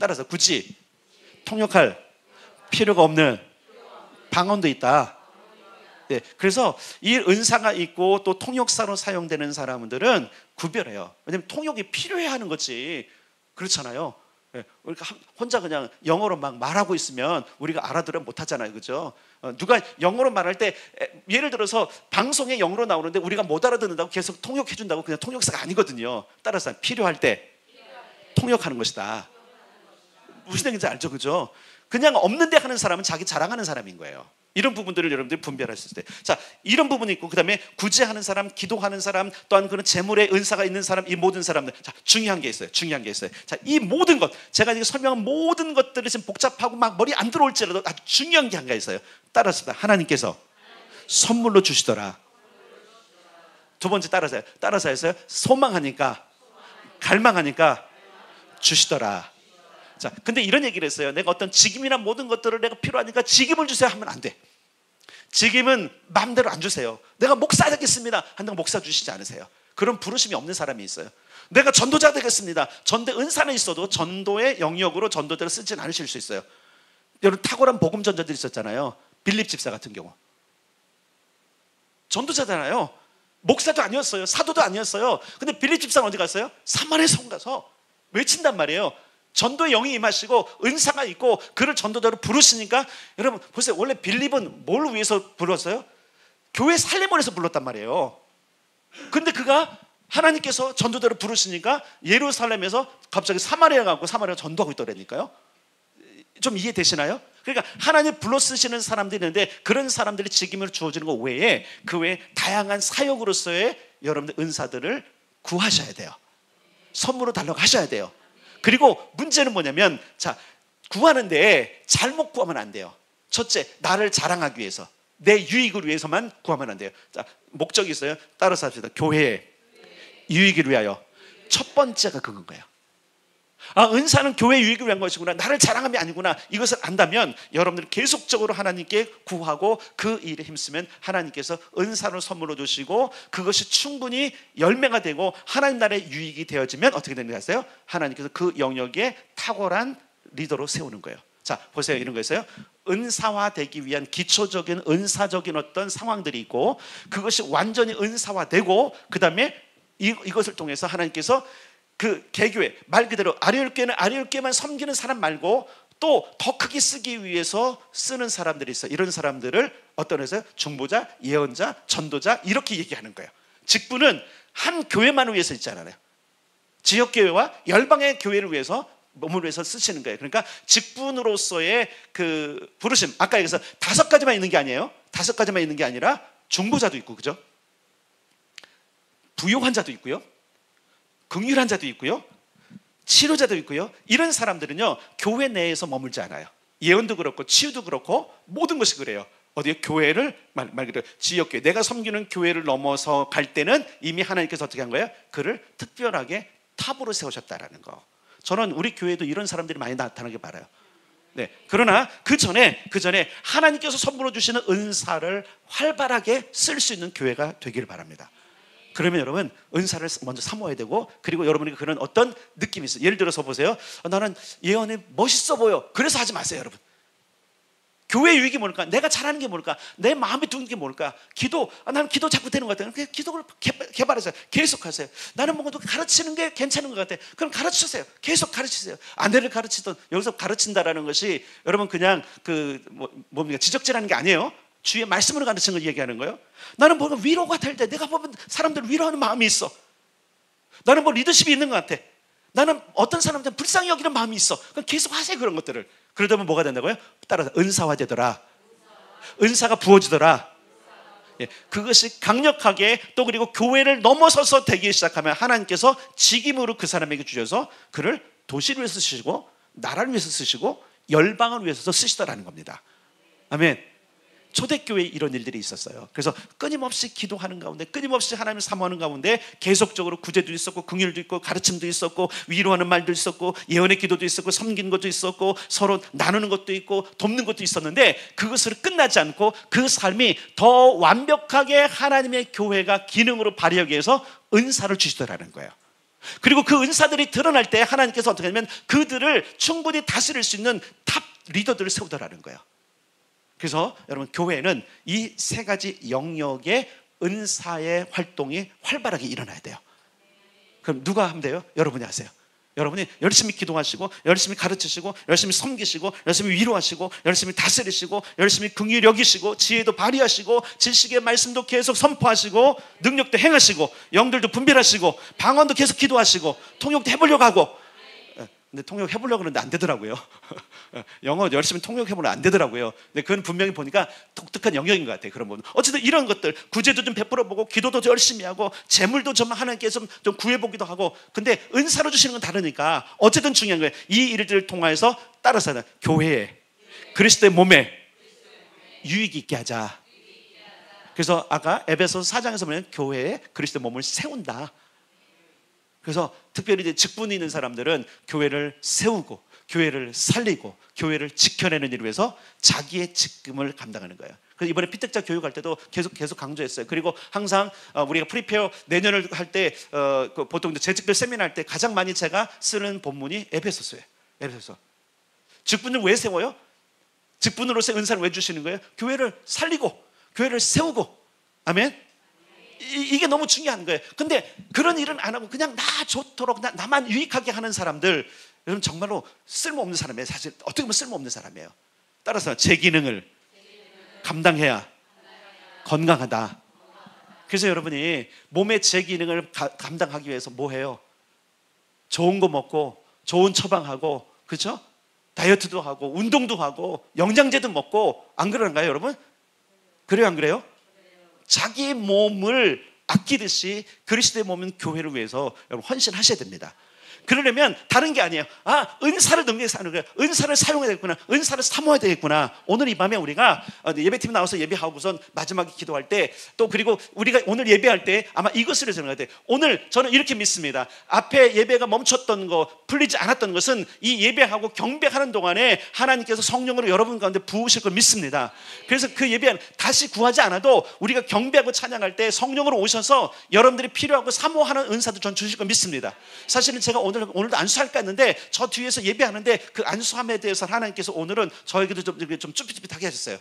통역할 필요가 없는 방언도 있다. 네, 그래서 이 은사가 있고 또 통역사로 사용되는 사람들은 구별해요. 왜냐하면 통역이 필요해 하는 거지. 그렇잖아요. 네, 우리가 혼자 그냥 영어로 막 말하고 있으면 우리가 알아들어 못하잖아요. 그죠? 누가 영어로 말할 때 예를 들어서 방송에 영어로 나오는데 우리가 못 알아듣는다고 계속 통역해 준다고 그냥 통역사가 아니거든요. 따라서 필요할 때 통역하는 것이다. 무슨 얘기인지 알죠? 그죠? 그냥 없는데 하는 사람은 자기 자랑하는 사람인 거예요. 이런 부분들을 여러분들이 분별할 수 있을 때, 자, 이런 부분이 있고, 그 다음에 구제하는 사람, 기도하는 사람, 또한 그런 재물의 은사가 있는 사람, 이 모든 사람들, 자, 중요한 게 있어요. 자, 이 모든 것, 제가 지금 설명한 모든 것들이 지금 복잡하고 막 머리 안 들어올지라도 아주 중요한 게 한 가지 있어요. 따라서 하나님께서 선물로 주시더라. 두 번째 따라서 했어요. 소망하니까, 갈망하니까 주시더라. 자, 근데 이런 얘기를 했어요. 내가 어떤 직임이나 모든 것들을 내가 필요하니까 직임을 주세요 하면 안 돼. 직임은 마음대로 안 주세요. 내가 목사 되겠습니다 한다고 목사 주시지 않으세요. 그런 부르심이 없는 사람이 있어요. 내가 전도자 되겠습니다. 전도 은사는 있어도 전도의 영역으로 전도자를 쓰진 않으실 수 있어요. 여러분 탁월한 복음 전자들이 있었잖아요. 빌립 집사 같은 경우 전도자잖아요. 목사도 아니었어요. 사도도 아니었어요. 근데 빌립 집사는 어디 갔어요? 사마리아 성 가서 외친단 말이에요. 전도의 영이 임하시고 은사가 있고 그를 전도자로 부르시니까, 여러분 보세요. 원래 빌립은 뭘 위해서 불렀어요? 교회 살림을 해서 불렀단 말이에요. 근데 그가 하나님께서 전도자로 부르시니까 예루살렘에서 갑자기 사마리아 가고 사마리아 전도하고 있더라니까요. 좀 이해되시나요? 그러니까 하나님 불러 쓰시는 사람들이 있는데 그런 사람들이 직임을 주어지는 것 외에 그 외에 다양한 사역으로서의 여러분들 은사들을 구하셔야 돼요. 선물로 달라고 하셔야 돼요. 그리고 문제는 뭐냐면, 자, 구하는데 잘못 구하면 안 돼요. 첫째, 나를 자랑하기 위해서, 내 유익을 위해서만 구하면 안 돼요. 자, 목적이 있어요. 따라서 합시다. 교회의 유익을 위하여. 첫 번째가 그건 거예요. 은사는 교회 유익을 위한 것이구나, 나를 자랑함이 아니구나, 이것을 안다면 여러분들 계속적으로 하나님께 구하고 그 일에 힘쓰면 하나님께서 은사를 선물로 주시고 그것이 충분히 열매가 되고 하나님 나라의 유익이 되어지면 어떻게 되는 거 아세요? 하나님께서 그 영역에 탁월한 리더로 세우는 거예요. 자, 보세요. 이런 거 있어요. 은사화되기 위한 기초적인 은사적인 어떤 상황들이 있고, 그것이 완전히 은사화되고 그 다음에 이것을 통해서 하나님께서 그 개교회, 말 그대로 아리울교회는 아리울교회만 섬기는 사람 말고 또 더 크게 쓰기 위해서 쓰는 사람들이 있어요. 이런 사람들을 어떤 회사요? 중보자, 예언자, 전도자 이렇게 얘기하는 거예요. 직분은 한 교회만을 위해서 있지 않아요. 지역교회와 열방의 교회를 위해서 몸을 위해서 쓰시는 거예요. 그러니까 직분으로서의 그 부르심, 아까 얘기해서 5가지만 있는 게 아니에요. 5가지만 있는 게 아니라 중보자도 있고, 그죠? 부요한 자도 있고요, 긍휼한 자도 있고요, 치료자도 있고요. 이런 사람들은요 교회 내에서 머물지 않아요. 예언도 그렇고 치유도 그렇고 모든 것이 그래요. 어디에? 교회를 말 그대로 지역교회, 내가 섬기는 교회를 넘어서 갈 때는 이미 하나님께서 어떻게 한 거예요? 그를 특별하게 탑으로 세우셨다라는 거. 저는 우리 교회도 이런 사람들이 많이 나타나게 바라요. 네. 그러나 그 전에 하나님께서 선물로 주시는 은사를 활발하게 쓸 수 있는 교회가 되기를 바랍니다. 그러면 여러분 은사를 먼저 사모해야 되고, 그리고 여러분에게 그런 어떤 느낌이 있어요. 예를 들어서 보세요. 나는 예언이 멋있어 보여. 그래서 하지 마세요, 여러분. 교회 유익이 뭘까? 내가 잘하는 게 뭘까? 내 마음에 드는 게 뭘까? 기도. 나는 기도 자꾸 되는 것 같아요. 기도를 개발하세요. 계속 하세요. 나는 뭔가 가르치는 게 괜찮은 것 같아요. 그럼 가르치세요. 계속 가르치세요. 아내를 가르치던, 여기서 가르친다라는 것이 여러분 그냥 뭡니까? 지적질하는 게 아니에요. 주의 말씀으로 가르치는 걸 얘기하는 거예요. 나는 뭔가 위로가 될 때, 내가 보면 사람들을 위로하는 마음이 있어. 나는 뭐 리더십이 있는 것 같아. 나는 어떤 사람들은 불쌍히 여기는 마음이 있어. 그럼 계속 하세요, 그런 것들을. 그러다 보면 뭐가 된다고요? 따라서 은사화되더라. 은사가 부어지더라. 예, 그것이 강력하게, 또 그리고 교회를 넘어서서 되기 시작하면 하나님께서 직임으로 그 사람에게 주셔서 그를 도시를 위해서 쓰시고, 나라를 위해서 쓰시고, 열방을 위해서 쓰시더라는 겁니다. 아멘. 초대교회에 이런 일들이 있었어요. 그래서 끊임없이 기도하는 가운데, 끊임없이 하나님을 사모하는 가운데 계속적으로 구제도 있었고, 긍휼도 있고, 가르침도 있었고, 위로하는 말도 있었고, 예언의 기도도 있었고, 섬기는 것도 있었고, 서로 나누는 것도 있고, 돕는 것도 있었는데, 그것으로 끝나지 않고 그 삶이 더 완벽하게 하나님의 교회가 기능으로 발휘하기 위해서 은사를 주시더라는 거예요. 그리고 그 은사들이 드러날 때 하나님께서 어떻게 하냐면 그들을 충분히 다스릴 수 있는 탑 리더들을 세우더라는 거예요. 그래서 여러분 교회는 이 3가지 영역의 은사의 활동이 활발하게 일어나야 돼요. 그럼 누가 하면 돼요? 여러분이 하세요. 여러분이 열심히 기도하시고, 열심히 가르치시고, 열심히 섬기시고, 열심히 위로하시고, 열심히 다스리시고, 열심히 긍휼히 여기시고, 지혜도 발휘하시고, 지식의 말씀도 계속 선포하시고, 능력도 행하시고, 영들도 분별하시고, 방언도 계속 기도하시고, 통역도 해보려고 하고. 근데 통역해보려고 그러는데 안 되더라고요. 영어 열심히 통역해보면 안 되더라고요. 근데 그건 분명히 보니까 독특한 영역인 것 같아요. 그런 부분. 어쨌든 이런 것들, 구제도 좀 베풀어보고, 기도도 열심히 하고, 재물도 좀 하나님께서 좀 구해보기도 하고. 근데 은사로 주시는 건 다르니까 어쨌든 중요한 거예요. 이 일들을 통해서 따라서는 교회에, 그리스도의 몸에 유익 있게 하자. 그래서 아까 에베소서 4장에서 보면 교회에 그리스도의 몸을 세운다. 그래서 특별히 이제 직분이 있는 사람들은 교회를 세우고, 교회를 살리고, 교회를 지켜내는 일을 위해서 자기의 직분을 감당하는 거예요. 그래서 이번에 피택자 교육할 때도 계속 강조했어요. 그리고 항상 우리가 프리페어 내년을 할 때 보통 재직별 세미나 할 때 가장 많이 제가 쓰는 본문이 에베소서예요. 에베소서. 직분을 왜 세워요? 직분으로서 은사를 왜 주시는 거예요? 교회를 살리고, 교회를 세우고. 아멘. 이게 너무 중요한 거예요. 근데 그런 일은 안 하고 그냥 나 좋도록 나만 유익하게 하는 사람들, 여러분 정말로 쓸모없는 사람이에요. 사실 어떻게 보면 쓸모없는 사람이에요. 따라서 제 기능을 감당해야 건강하다. 그래서 여러분이 몸의 제 기능을 감당하기 위해서 뭐 해요? 좋은 거 먹고, 좋은 처방하고, 그렇죠? 다이어트도 하고, 운동도 하고, 영양제도 먹고. 안 그런가요, 여러분? 그래요, 안 그래요? 자기 몸을 아끼듯이 그리스도의 몸인 교회를 위해서 여러분 헌신하셔야 됩니다. 그러려면 다른 게 아니에요. 은사를 능력해서 하는 거예요. 은사를 사용해야 되겠구나. 은사를 사모해야 되겠구나. 오늘 이 밤에 우리가 예배팀 나와서 예배하고선 마지막에 기도할 때, 또 그리고 우리가 오늘 예배할 때 아마 이것을 해서 그런 것 같아요. 오늘 저는 이렇게 믿습니다. 앞에 예배가 멈췄던 거, 풀리지 않았던 것은 이 예배하고 경배하는 동안에 하나님께서 성령으로 여러분 가운데 부으실 걸 믿습니다. 그래서 그 예배는 다시 구하지 않아도 우리가 경배하고 찬양할 때 성령으로 오셔서 여러분들이 필요하고 사모하는 은사도 전 주실 걸 믿습니다. 사실은 제가 오늘도 안수할까 했는데 저 뒤에서 예배하는데 그 안수함에 대해서 하나님께서 오늘은 저에게도 좀 쭈삣쭈삣하게 하셨어요.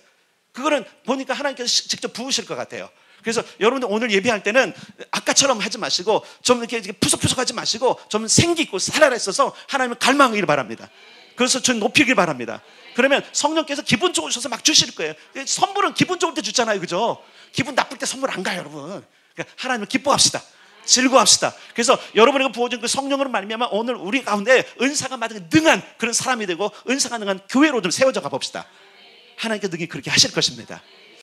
그거는 보니까 하나님께서 직접 부으실 것 같아요. 그래서 여러분들 오늘 예배할 때는 아까처럼 하지 마시고 좀 이렇게 푸석푸석 하지 마시고 좀 생기 있고 살아있어서 하나님을 갈망하기를 바랍니다. 그래서 전 높이길 바랍니다. 그러면 성령께서 기분 좋으셔서 막 주실 거예요. 선물은 기분 좋을 때 주잖아요, 그죠? 기분 나쁠 때 선물 안 가요, 여러분. 그러니까 하나님을 기뻐합시다. 즐거워합시다. 그래서 여러분에게 부어진 그 성령으로 말미암아 오늘 우리 가운데 은사가 받은 능한 그런 사람이 되고 은사가 능한 교회로 좀 세워져 가봅시다. 하나님께 능히 그렇게 하실 것입니다.